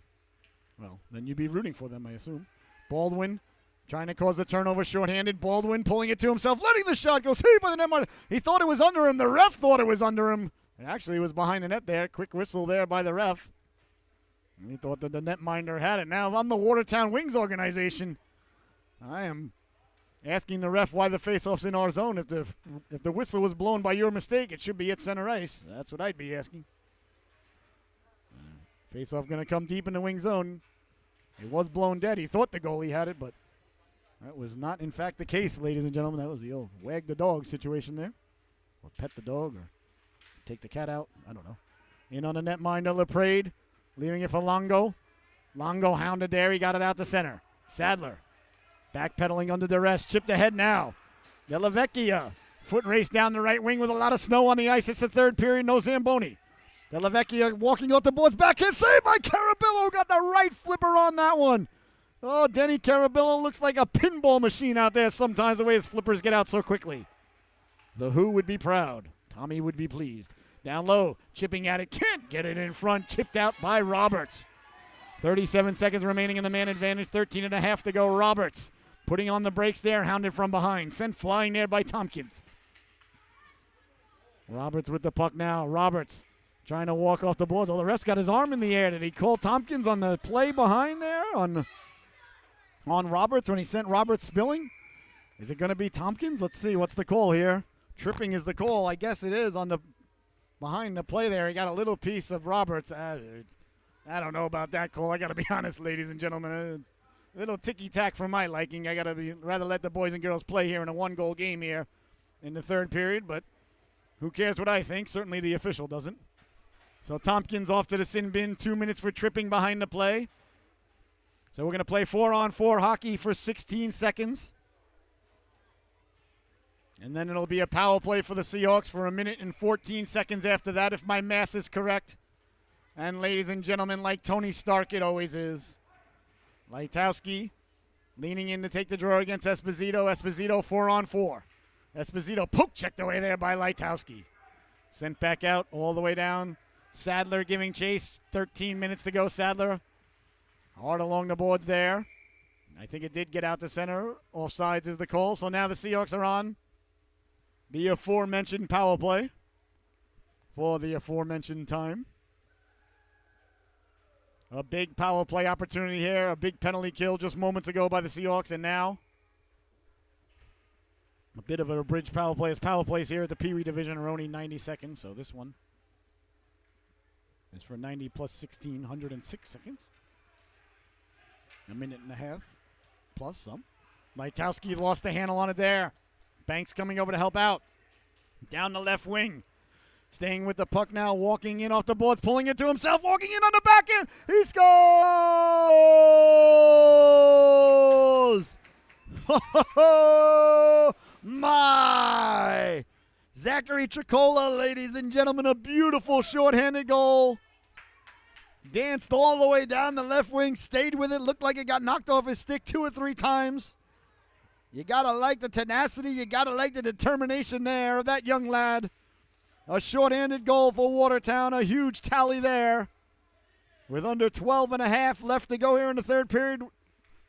Well, then you'd be rooting for them, I assume. Baldwin trying to cause the turnover shorthanded. Baldwin pulling it to himself, letting the shot go. Saved by the netminder. He thought it was under him. The ref thought it was under him. It actually was behind the net there. Quick whistle there by the ref. And he thought that the netminder had it. Now, if I'm the Watertown Wings organization, I am asking the ref why the faceoff's in our zone. If the whistle was blown by your mistake, it should be at center ice. That's what I'd be asking. Faceoff going to come deep in the wing zone. It was blown dead. He thought the goalie had it, but that was not, in fact, the case, ladies and gentlemen. That was the old wag the dog situation there. Or pet the dog, or take the cat out. I don't know. In on the netminder, LaPrade, leaving it for Longo. Longo hounded there. He got it out to center. Sadler backpedaling under duress. Chipped ahead now. Delavecchia. Foot race down the right wing with a lot of snow on the ice. It's the third period. No Zamboni. Delavecchia walking off the boards. Backhand save by Carabillo. Got the right flipper on that one. Oh, Denny Carabillo looks like a pinball machine out there sometimes, the way his flippers get out so quickly. The Who would be proud. Tommy would be pleased. Down low, chipping at it. Can't get it in front. Chipped out by Roberts. 37 seconds remaining in the man advantage. 13 and a half to go. Roberts Putting on the brakes there, hounded from behind. Sent flying there by Tompkins. Roberts with the puck now. Roberts trying to walk off the boards. Oh, the ref's got his arm in the air. Did he call Tompkins on the play behind there on Roberts when he sent Roberts spilling? Is it going to be Tompkins? Let's see. What's the call here? Tripping is the call. I guess it is on the behind the play there. He got a little piece of Roberts. I don't know about that call. I got to be honest, ladies and gentlemen. A little ticky-tack for my liking. I got to rather let the boys and girls play here in a one-goal game here in the third period, but who cares what I think? Certainly the official doesn't. So Tompkins off to the sin bin. 2 minutes for tripping behind the play. So we're going to play 4-on-4 hockey for 16 seconds. And then it'll be a power play for the Seahawks for 1 minute and 14 seconds after that, if my math is correct. And ladies and gentlemen, like Tony Stark, it always is. Lightowski leaning in to take the draw against Esposito. Esposito 4-on-4. Esposito poke checked away there by Lightowski. Sent back out all the way down. Sadler giving chase. 13 minutes to go. Sadler hard along the boards there. I think it did get out to center. Offsides is the call. So now the Seahawks are on the aforementioned power play for the aforementioned time. A big power play opportunity here. A big penalty kill just moments ago by the Seahawks. And now a bit of a bridge power play. As power plays here at the PEEWEE division are only 90 seconds. So this one is for 90 plus 16, 106 seconds. 1.5 minutes plus some. Lightowski lost the handle on it there. Banks coming over to help out. Down the left wing. Staying with the puck now, walking in off the boards, pulling it to himself, walking in on the back end. He scores! Oh, my! Zachary Tricola, ladies and gentlemen, a beautiful shorthanded goal. Danced all the way down the left wing, stayed with it, looked like it got knocked off his stick 2 or 3 times. You got to like the tenacity, you got to like the determination there of that young lad. A shorthanded goal for Watertown, a huge tally there. With under 12 and a half left to go here in the third period,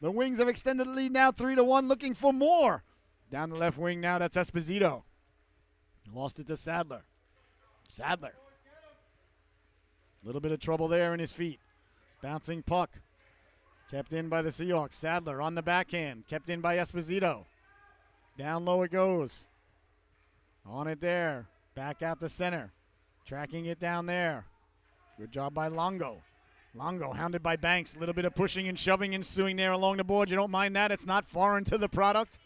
the Wings have extended the lead now 3-1, looking for more. Down the left wing now, that's Esposito. Lost it to Sadler. Sadler. A little bit of trouble there in his feet. Bouncing puck. Kept in by the Seahawks. Sadler on the backhand. Kept in by Esposito. Down low it goes. On it there. Back out to center. Tracking it down there. Good job by Longo. Longo hounded by Banks. A little bit of pushing and shoving ensuing there along the board. You don't mind that. It's not foreign to the product.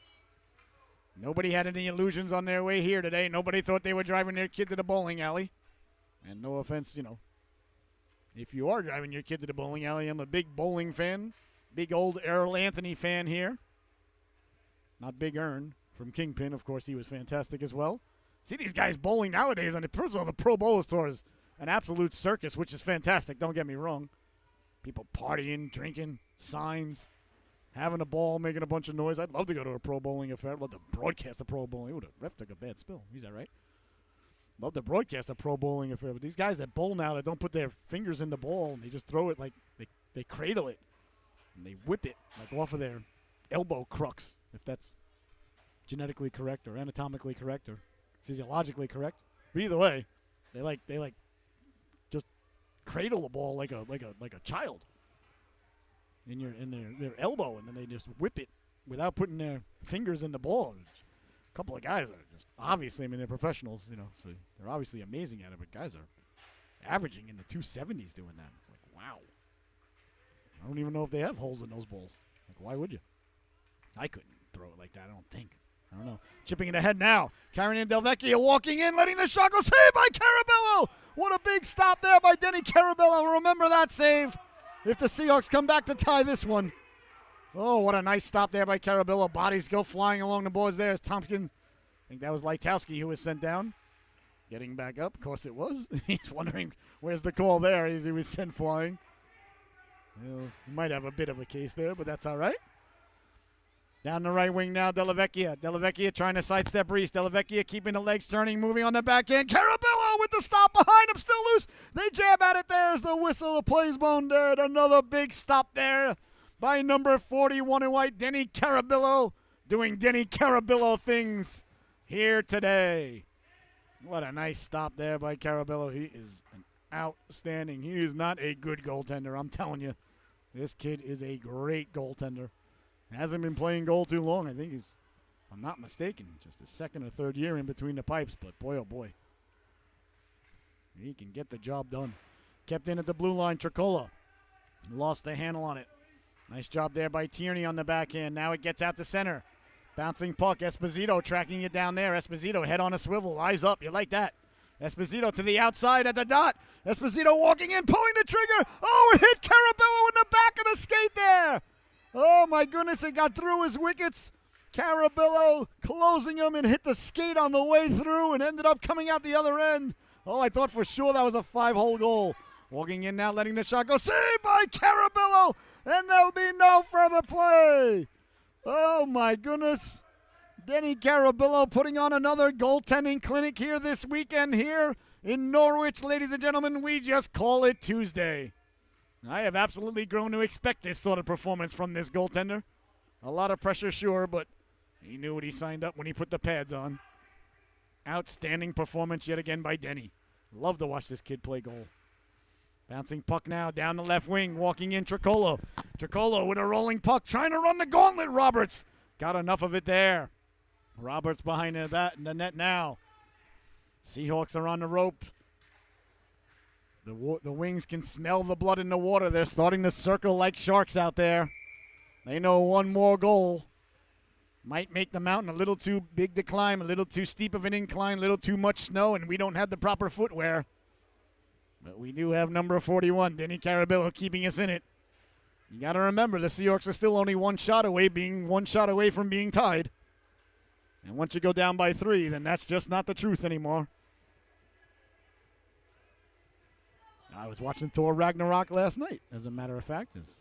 Nobody had any illusions on their way here today. Nobody thought they were driving their kid to the bowling alley. And no offense, if you are driving your kid to the bowling alley, I'm a big bowling fan. Big old Earl Anthony fan here. Not Big Earn from Kingpin. Of course, he was fantastic as well. See these guys bowling nowadays. First of all, the Pro Bowlers Tour is an absolute circus, which is fantastic. Don't get me wrong. People partying, drinking, signs, having a ball, making a bunch of noise. I'd love to go to a pro bowling affair. I'd love to broadcast a pro bowling. Ooh, the ref took a bad spill. Is that right? Love to broadcast a pro bowling affair. But these guys that bowl now that don't put their fingers in the ball and they just throw it like they cradle it. And they whip it like off of their elbow crux, if that's genetically correct or anatomically correct or physiologically correct. But either way, they like just cradle the ball like a child in their elbow, and then they just whip it without putting their fingers in the ball. A couple of guys are just obviously, they're professionals, so they're obviously amazing at it, but guys are averaging in the 270s doing that. It's like, wow. I don't even know if they have holes in those balls. Like, why would you? I couldn't throw it like that, I don't think. I don't know. Chipping it ahead now. Carrying in Delvecchia, walking in, letting the shot go. Saved by Carabello. What a big stop there by Denny Carabello. Remember that save if the Seahawks come back to tie this one. Oh, what a nice stop there by Carabello. Bodies go flying along the boards there as Tompkins. I think that was Lightowski who was sent down. Getting back up. Of course it was. He's wondering where's the call there. He was sent flying. He might have a bit of a case there, but that's all right. Down the right wing now, Dellavecchia. Dellavecchia trying to sidestep Reese. Dellavecchia keeping the legs turning, moving on the backhand. Carabello with the stop behind him, still loose. They jab at it there as the whistle. The plays bone dead. Another big stop there by number 41 in white, Denny Carabillo, doing Denny Carabillo things here today. What a nice stop there by Carabillo. He is an outstanding. He is not a good goaltender, I'm telling you. This kid is a great goaltender. Hasn't been playing goal too long. I think he's, if I'm not mistaken, just his second or third year in between the pipes. But boy, oh boy, he can get the job done. Kept in at the blue line, Tricola. Lost the handle on it. Nice job there by Tierney on the backhand. Now it gets out to center. Bouncing puck. Esposito tracking it down there. Esposito head on a swivel. Eyes up. You like that. Esposito to the outside at the dot. Esposito walking in, pulling the trigger. Oh, it hit Carabillo in the back of the skate there. Oh, my goodness. It got through his wickets. Carabillo closing him and hit the skate on the way through and ended up coming out the other end. Oh, I thought for sure that was a 5-hole goal. Walking in now, letting the shot go. Saved by Carabillo. And there'll be no further play. Oh, my goodness. Denny Carabillo putting on another goaltending clinic here this weekend here in Norwich. Ladies and gentlemen, we just call it Tuesday. I have absolutely grown to expect this sort of performance from this goaltender. A lot of pressure, sure, but he knew what he signed up when he put the pads on. Outstanding performance yet again by Denny. Love to watch this kid play goal. Bouncing puck now down the left wing, walking in Tricola. Tricola with a rolling puck, trying to run the gauntlet. Roberts got enough of it there. Roberts behind the net now. Seahawks are on the rope. The Wings can smell the blood in the water. They're starting to circle like sharks out there. They know one more goal might make the mountain a little too big to climb, a little too steep of an incline, a little too much snow, and we don't have the proper footwear. But we do have number 41, Denny Carabillo, keeping us in it. You got to remember, the Seahawks are still only one shot away from being tied. And once you go down by 3, then that's just not the truth anymore. I was watching Thor Ragnarok last night, as a matter of fact. There's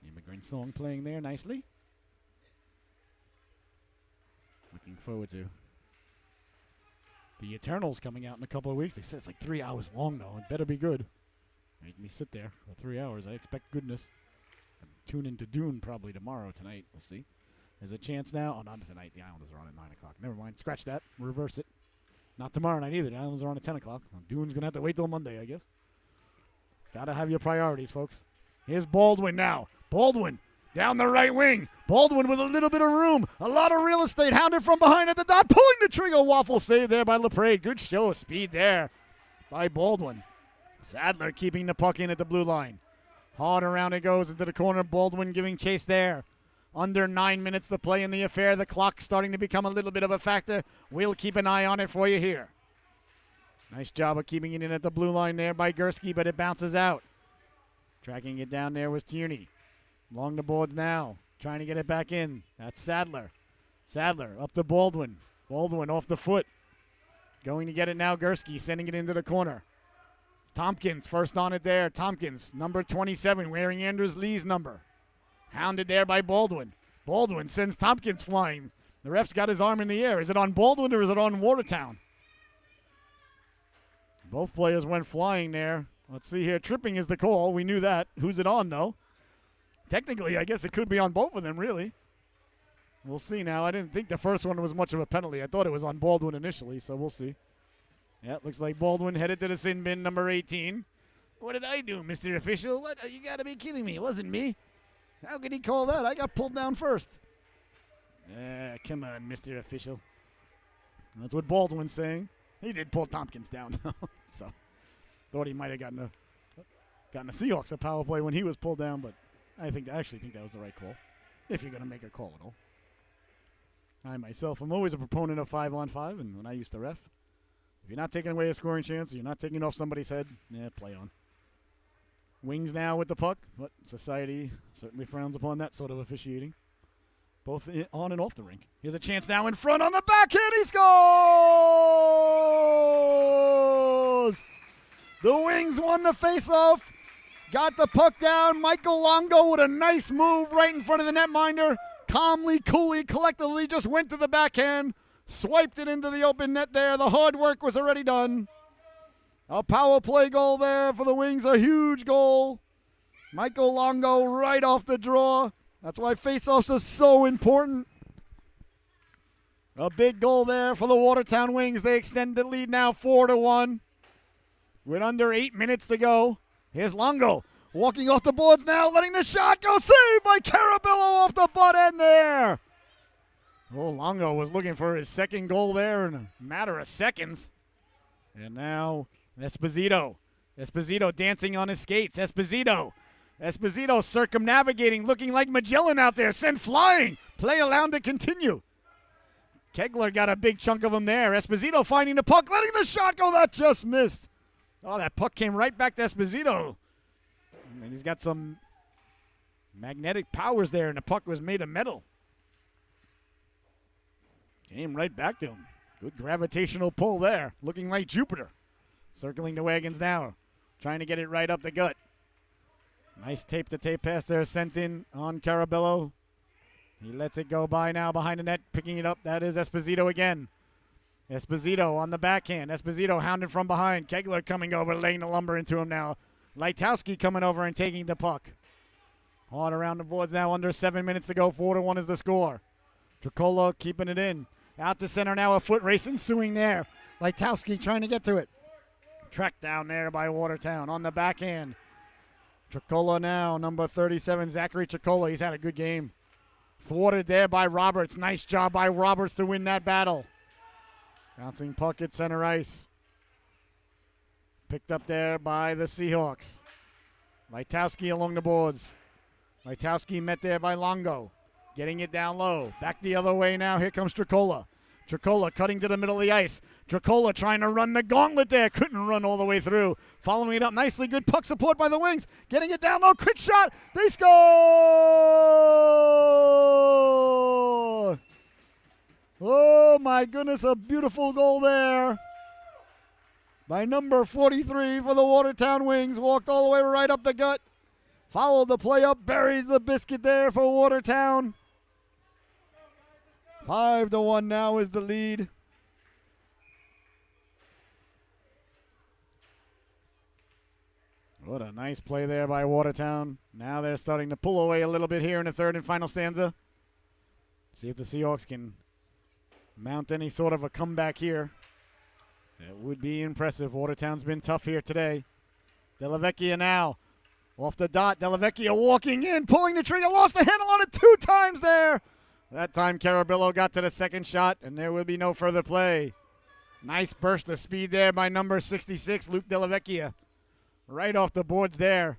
the Immigrant Song playing there nicely. Looking forward to the Eternals coming out in a couple of weeks. They said it's like 3 hours long, though. It better be good. Make me sit there for 3 hours. I expect goodness. Tune into Dune probably tomorrow, tonight. We'll see. There's a chance now. Oh, not tonight. The Islanders are on at 9 o'clock. Never mind. Scratch that. Reverse it. Not tomorrow night either. The Islanders are on at 10 o'clock. Dune's going to have to wait till Monday, I guess. Got to have your priorities, folks. Here's Baldwin now. Baldwin down the right wing. Baldwin with a little bit of room. A lot of real estate. Hounded from behind at the dot. Pulling the trigger. Waffle save there by LaPrade. Good show of speed there by Baldwin. Sadler keeping the puck in at the blue line. Hard around it goes into the corner. Baldwin giving chase there. Under 9 minutes to play in the affair. The clock starting to become a little bit of a factor. We'll keep an eye on it for you here. Nice job of keeping it in at the blue line there by Gursky, but it bounces out. Tracking it down there was Tierney. Along the boards now. Trying to get it back in. That's Sadler. Sadler up to Baldwin. Baldwin off the foot. Going to get it now. Gursky sending it into the corner. Tompkins first on it there. Tompkins, number 27, wearing Anders Lee's number. Hounded there by Baldwin. Baldwin sends Tompkins flying. The ref's got his arm in the air. Is it on Baldwin or is it on Watertown? Both players went flying there. Let's see here. Tripping is the call. We knew that. Who's it on, though? Technically, I guess it could be on both of them, really. We'll see now. I didn't think the first one was much of a penalty. I thought it was on Baldwin initially, so we'll see. Yeah, it looks like Baldwin headed to the sin bin, number 18. What did I do, Mr. Official? What? You got to be kidding me. It wasn't me. How could he call that? I got pulled down first. Come on, Mr. Official. That's what Baldwin's saying. He did pull Tompkins down, though. So, thought he might have gotten the Seahawks a power play when he was pulled down, but I actually think that was the right call, if you're going to make a call at all. I myself am always a proponent of 5-on-5, and when I used to ref, if you're not taking away a scoring chance or you're not taking off somebody's head, play on. Wings now with the puck, but society certainly frowns upon that sort of officiating, both on and off the rink. Here's a chance now in front on the backhand. He scores! The Wings won the faceoff. Got the puck down. Michael Longo with a nice move right in front of the netminder. Calmly, coolly, collectively just went to the backhand. Swiped it into the open net there. The hard work was already done. A power play goal there for the Wings. A huge goal. Michael Longo right off the draw. That's why faceoffs are so important. A big goal there for the Watertown Wings. They extend the lead now 4-1. With under 8 minutes to go. Here's Longo walking off the boards now, letting the shot go. Saved by Carabillo off the butt end there. Oh, Longo was looking for his second goal there in a matter of seconds. And now Esposito. Esposito dancing on his skates. Esposito circumnavigating, looking like Magellan out there. Sent flying. Play allowed to continue. Kegler got a big chunk of him there. Esposito finding the puck, letting the shot go. That just missed. Oh, that puck came right back to Esposito. And he's got some magnetic powers there, and the puck was made of metal. Came right back to him. Good gravitational pull there. Looking like Jupiter. Circling the wagons now. Trying to get it right up the gut. Nice tape-to-tape pass there sent in on Carabillo. He lets it go by now behind the net. Picking it up. That is Esposito again. Esposito on the backhand. Esposito hounded from behind. Kegler coming over, laying the lumber into him now. Lightowski coming over and taking the puck. Hard around the boards now. Under 7 minutes to go. 4-1 is the score. Tricola keeping it in. Out to center now. A foot race ensuing there. Lightowski trying to get to it. Tracked down there by Watertown on the backhand. Tricola now. Number 37, Zachary Tricola. He's had a good game. Thwarted there by Roberts. Nice job by Roberts to win that battle. Bouncing puck at center ice. Picked up there by the Seahawks. Lightowski along the boards. Lightowski met there by Longo. Getting it down low. Back the other way now. Here comes Tricola. Tricola cutting to the middle of the ice. Tricola trying to run the gauntlet there. Couldn't run all the way through. Following it up nicely. Good puck support by the Wings. Getting it down low. Quick shot. They score! Oh, my goodness. A beautiful goal there by number 43 for the Watertown Wings. Walked all the way right up the gut. Followed the play up. Buries the biscuit there for Watertown. 5-1 now is the lead. What a nice play there by Watertown. Now they're starting to pull away a little bit here in the third and final stanza. See if the Seahawks can mount any sort of a comeback here. It would be impressive. Watertown's been tough here today. Delavecchia now off the dot. Delavecchia walking in, pulling the trigger. Lost the handle on it 2 times there. That time Carabillo got to the second shot, and there will be no further play. Nice burst of speed there by number 66, Luke Delavecchia. Right off the boards there.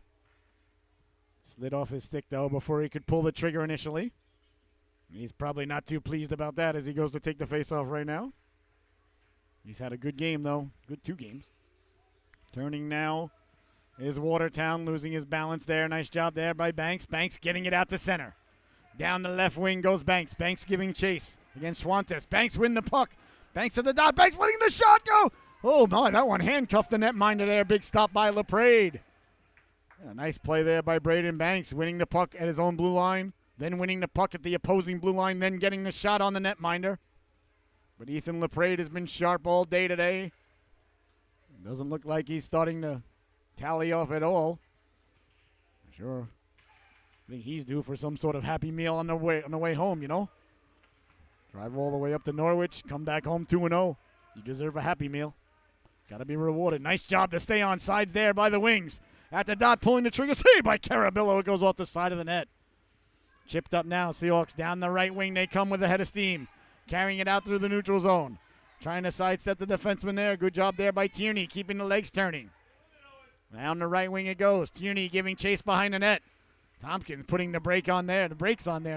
Slid off his stick, though, before he could pull the trigger initially. He's probably not too pleased about that as he goes to take the faceoff right now. He's had a good game, though. Good 2 games. Turning now is Watertown, losing his balance there. Nice job there by Banks. Banks getting it out to center. Down the left wing goes Banks. Banks giving chase against Swantes. Banks win the puck. Banks at the dot. Banks letting the shot go. Oh, my, that one handcuffed the netminder there. Big stop by LaPrade. A nice play there by Braden Banks, winning the puck at his own blue line, then winning the puck at the opposing blue line, then getting the shot on the netminder. But Ethan LaPrade has been sharp all day today. Doesn't look like he's starting to tally off at all. Sure. I think he's due for some sort of happy meal on the way home, you know. Drive all the way up to Norwich, come back home 2-0. You deserve a happy meal. Got to be rewarded. Nice job to stay on sides there by the Wings. At the dot, pulling the trigger. Saved by Carabillo. It goes off the side of the net. Chipped up now. Seahawks down the right wing. They come with a head of steam. Carrying it out through the neutral zone. Trying to sidestep the defenseman there. Good job there by Tierney, keeping the legs turning. Down the right wing it goes. Tierney giving chase behind the net. Tompkins putting the brakes on there.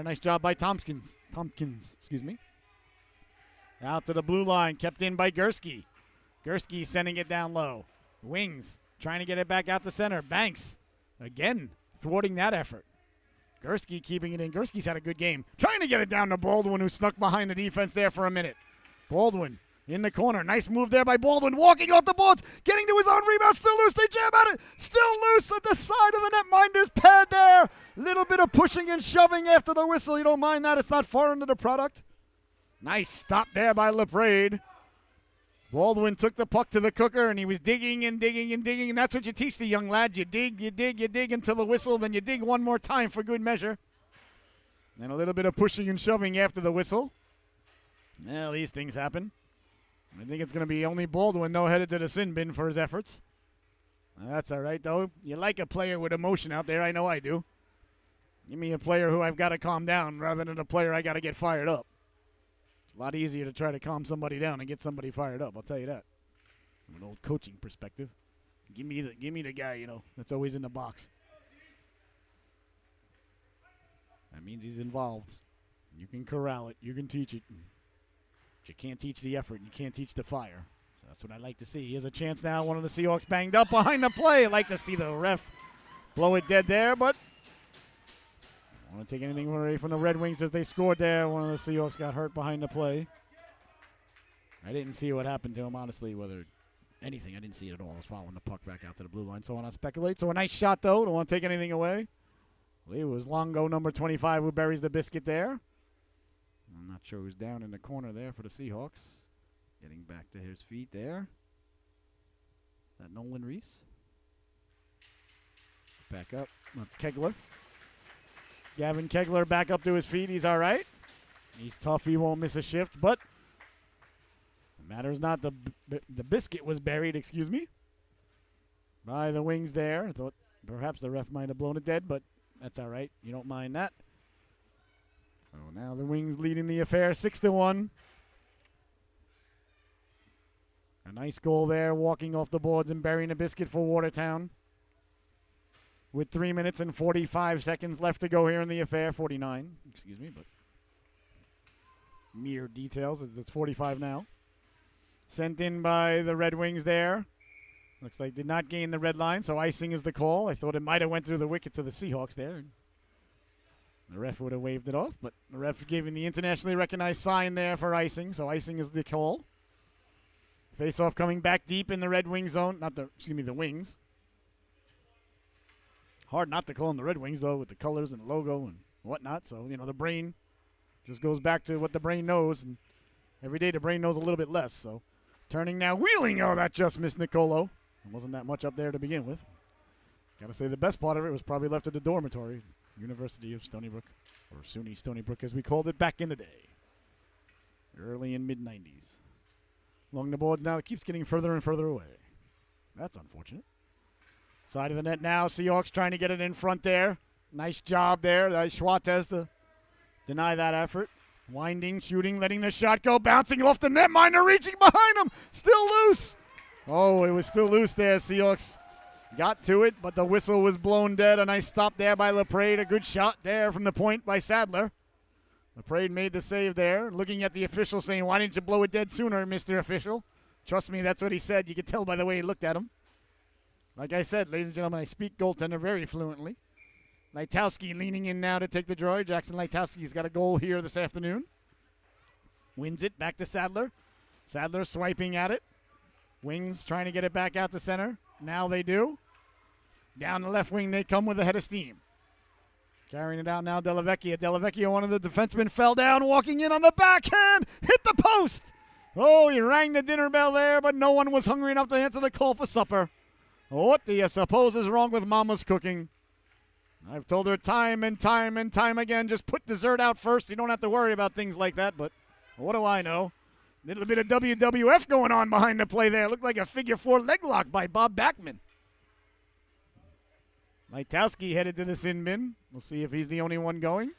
Nice job by Tompkins. Out to the blue line. Kept in by Gursky. Gursky sending it down low. Wings trying to get it back out to center. Banks again thwarting that effort. Gursky keeping it in. Gursky's had a good game. Trying to get it down to Baldwin, who snuck behind the defense there for a minute. Baldwin in the corner. Nice move there by Baldwin. Walking off the boards. Getting to his own rebound. Still loose. They jam at it. Still loose at the side of the netminder's pad there. Little bit of pushing and shoving after the whistle. You don't mind that. It's not foreign to the product. Nice stop there by LaPrade. Baldwin took the puck to the cooker, and he was digging and digging and digging, and that's what you teach the young lad. You dig, you dig, you dig until the whistle, then you dig one more time for good measure. And a little bit of pushing and shoving after the whistle. Well, these things happen. I think it's going to be only Baldwin, though, headed to the sin bin for his efforts. That's all right, though. You like a player with emotion out there. I know I do. Give me a player who I've got to calm down rather than a player I got to get fired up. It's a lot easier to try to calm somebody down and get somebody fired up, I'll tell you that. From an old coaching perspective. Give me the guy, that's always in the box. That means he's involved. You can corral it. You can teach it. But you can't teach the effort. You can't teach the fire. So that's what I like to see. He has a chance now. One of the Seahawks banged up behind the play. I'd like to see the ref blow it dead there, but I don't want to take anything away from the Red Wings as they scored there. One of the Seahawks got hurt behind the play. I didn't see what happened to him, honestly, whether anything. I didn't see it at all. I was following the puck back out to the blue line, so I want to speculate. So a nice shot, though. Don't want to take anything away. I believe it was Longo, number 25, who buries the biscuit there. I'm not sure who's down in the corner there for the Seahawks. Getting back to his feet there. Is that Nolan Reese? Back up. That's Kegler. Gavin Kegler back up to his feet. He's all right. He's tough. He won't miss a shift, but it matters not. The biscuit was buried, by the Wings there. Thought perhaps the ref might have blown it dead, but that's all right. You don't mind that. So now the Wings leading the affair 6-1. A nice goal there, walking off the boards and burying a biscuit for Watertown. With 3 minutes and 45 seconds left to go here in the affair. 49, but mere details. It's 45 now. Sent in by the Red Wings there. Looks like did not gain the red line, so icing is the call. I thought it might have went through the wickets of the Seahawks there. The ref would have waved it off, but the ref gave him the internationally recognized sign there for icing, so icing is the call. Face-off coming back deep in the Red Wing zone. The Wings. Hard not to call them the Red Wings, though, with the colors and the logo and whatnot. So, the brain just goes back to what the brain knows, and every day the brain knows a little bit less. So, turning now, wheeling. Oh, that just missed Nicolo. It wasn't that much up there to begin with. Got to say the best part of it was probably left at the dormitory. University of Stony Brook, or SUNY Stony Brook as we called it back in the day. Early and mid-90s. Along the boards now, it keeps getting further and further away. That's unfortunate. Side of the net now, Seahawks trying to get it in front there. Nice job there. Schwates to deny that effort. Winding, shooting, letting the shot go, bouncing off the netminder, reaching behind him. Still loose. Oh, it was still loose there. Seahawks got to it, but the whistle was blown dead. A nice stop there by LaPrade. A good shot there from the point by Sadler. LaPrade made the save there. Looking at the official saying, why didn't you blow it dead sooner, Mr. Official? Trust me, that's what he said. You could tell by the way he looked at him. Like I said, ladies and gentlemen, I speak goaltender very fluently. Lightowski leaning in now to take the draw. Jackson Lightowski's got a goal here this afternoon. Wins it back to Sadler. Sadler swiping at it. Wings trying to get it back out to center. Now they do. Down the left wing, they come with a head of steam. Carrying it out now, Delavecchia. Delavecchia, one of the defensemen, fell down, walking in on the backhand. Hit the post. Oh, he rang the dinner bell there, but no one was hungry enough to answer the call for supper. What do you suppose is wrong with Mama's cooking? I've told her time and time and time again, just put dessert out first. You don't have to worry about things like that, but what do I know? Little bit of WWF going on behind the play there. Looked like a figure four leg lock by Bob Backman. Lightowski headed to the sin bin. We'll see if he's the only one going.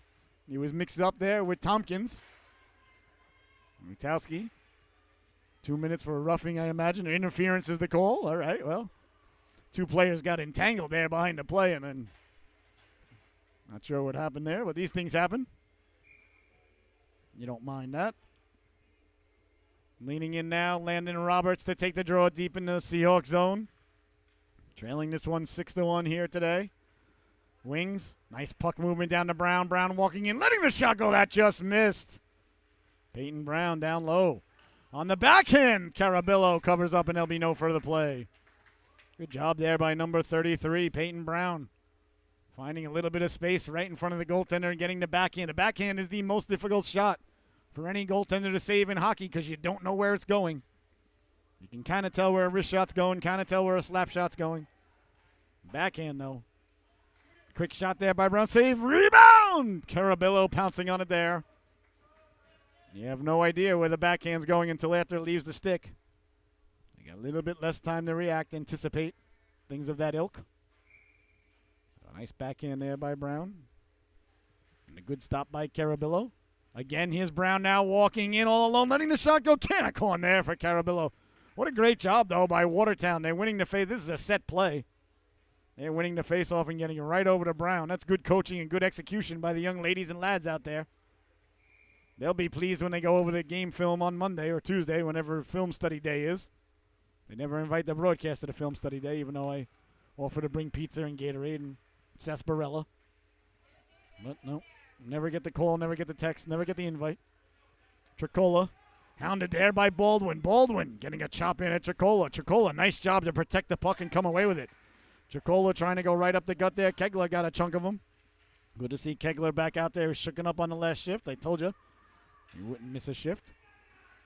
He was mixed up there with Tompkins. Lightowski. 2 minutes for a roughing, I imagine. Interference is the call. All right, well. Two players got entangled there behind the play, and then not sure what happened there, but these things happen. You don't mind that. Leaning in now, Landon Roberts to take the draw deep in the Seahawks zone. Trailing this one 6-1 here today. Wings, nice puck movement down to Brown. Brown walking in, letting the shot go. That just missed. Peyton Brown down low. On the backhand, Carabillo covers up and there'll be no further play. Good job there by number 33, Peyton Brown. Finding a little bit of space right in front of the goaltender and getting the backhand. The backhand is the most difficult shot for any goaltender to save in hockey because you don't know where it's going. You can kind of tell where a wrist shot's going, kind of tell where a slap shot's going. Backhand, though. Quick shot there by Brown. Save. Rebound! Carabillo pouncing on it there. You have no idea where the backhand's going until after it leaves the stick. You got a little bit less time to react, anticipate things of that ilk. A nice backhand there by Brown. And a good stop by Carabillo. Again, here's Brown now walking in all alone, letting the shot go. Canicorn there for Carabillo. What a great job, though, by Watertown. They're winning the face. This is a set play. They're winning the face-off and getting it right over to Brown. That's good coaching and good execution by the young ladies and lads out there. They'll be pleased when they go over the game film on Monday or Tuesday, whenever film study day is. They never invite the broadcaster to film study day, even though I offer to bring pizza and Gatorade and sarsaparilla. But no, never get the call, never get the text, never get the invite. Tricola, hounded there by Baldwin. Baldwin getting a chop in at Tricola. Tricola, nice job to protect the puck and come away with it. Tricola trying to go right up the gut there. Kegler got a chunk of him. Good to see Kegler back out there shooken up on the last shift. I told you. He wouldn't miss a shift.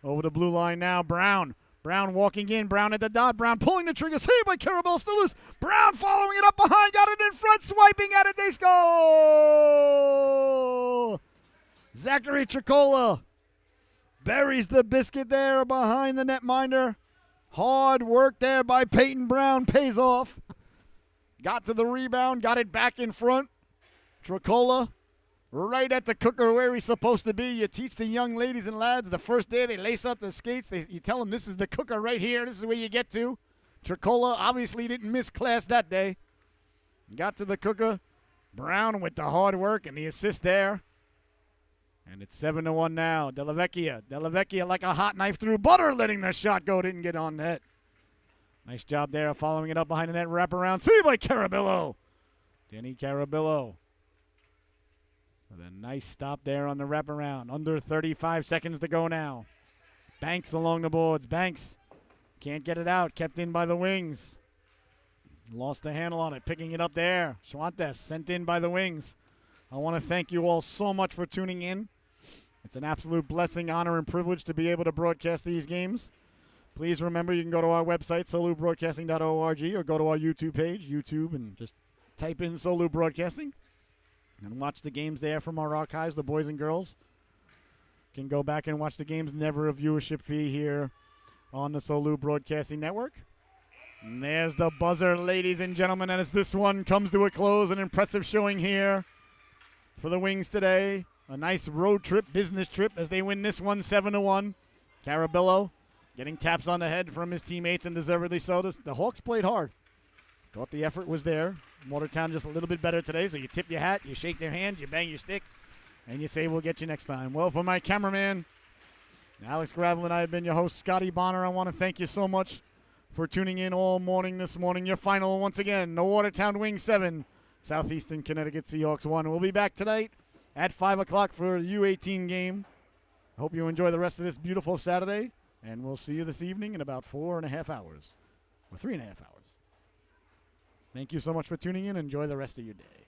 Over the blue line now. Brown. Brown walking in. Brown at the dot. Brown pulling the trigger. Saved by Carabillo. Still loose. Brown following it up behind. Got it in front. Swiping at it. They score. Zachary Tricola buries the biscuit there behind the netminder. Hard work there by Peyton Brown. Pays off. Got to the rebound. Got it back in front. Tricola right at the cooker where he's supposed to be. You teach the young ladies and lads the first day they lace up the skates. You tell them this is the cooker right here. This is where you get to. Tricola obviously didn't miss class that day. Got to the cooker. Brown with the hard work and the assist there. And it's 7-1 now. Della Vecchia like a hot knife through butter, letting the shot go. Didn't get on net. Nice job there following it up behind the net. Wraparound. Saved by Carabillo. Denny Carabillo. With a nice stop there on the wraparound. Under 35 seconds to go now. Banks along the boards. Banks can't get it out. Kept in by the wings. Lost the handle on it. Picking it up there. Schwantes sent in by the wings. I want to thank you all so much for tuning in. It's an absolute blessing, honor, and privilege to be able to broadcast these games. Please remember you can go to our website, solubroadcasting.org, or go to our YouTube page, YouTube, and just type in Solu Broadcasting and watch the games there from our archives. The boys and girls can go back and watch the games. Never a viewership fee here on the Solu Broadcasting Network. And there's the buzzer, ladies and gentlemen, and as this one comes to a close, an impressive showing here for the Wings today. A nice road trip, business trip, as they win this one 7-1. Carabillo getting taps on the head from his teammates, and deservedly so. The Hawks played hard. Thought the effort was there. Watertown just a little bit better today, so you tip your hat, you shake their hand, you bang your stick, and you say, we'll get you next time. Well, for my cameraman, Alex Gravel, and I have been your host, Scotty Bonner. I want to thank you so much for tuning in all morning this morning. Your final, once again, the Watertown Wings 7, Southeastern Connecticut Seahawks 1. We'll be back tonight at 5 o'clock for the U18 game. I hope you enjoy the rest of this beautiful Saturday, and we'll see you this evening in about 4.5 hours, or 3.5 hours. Thank you so much for tuning in. Enjoy the rest of your day.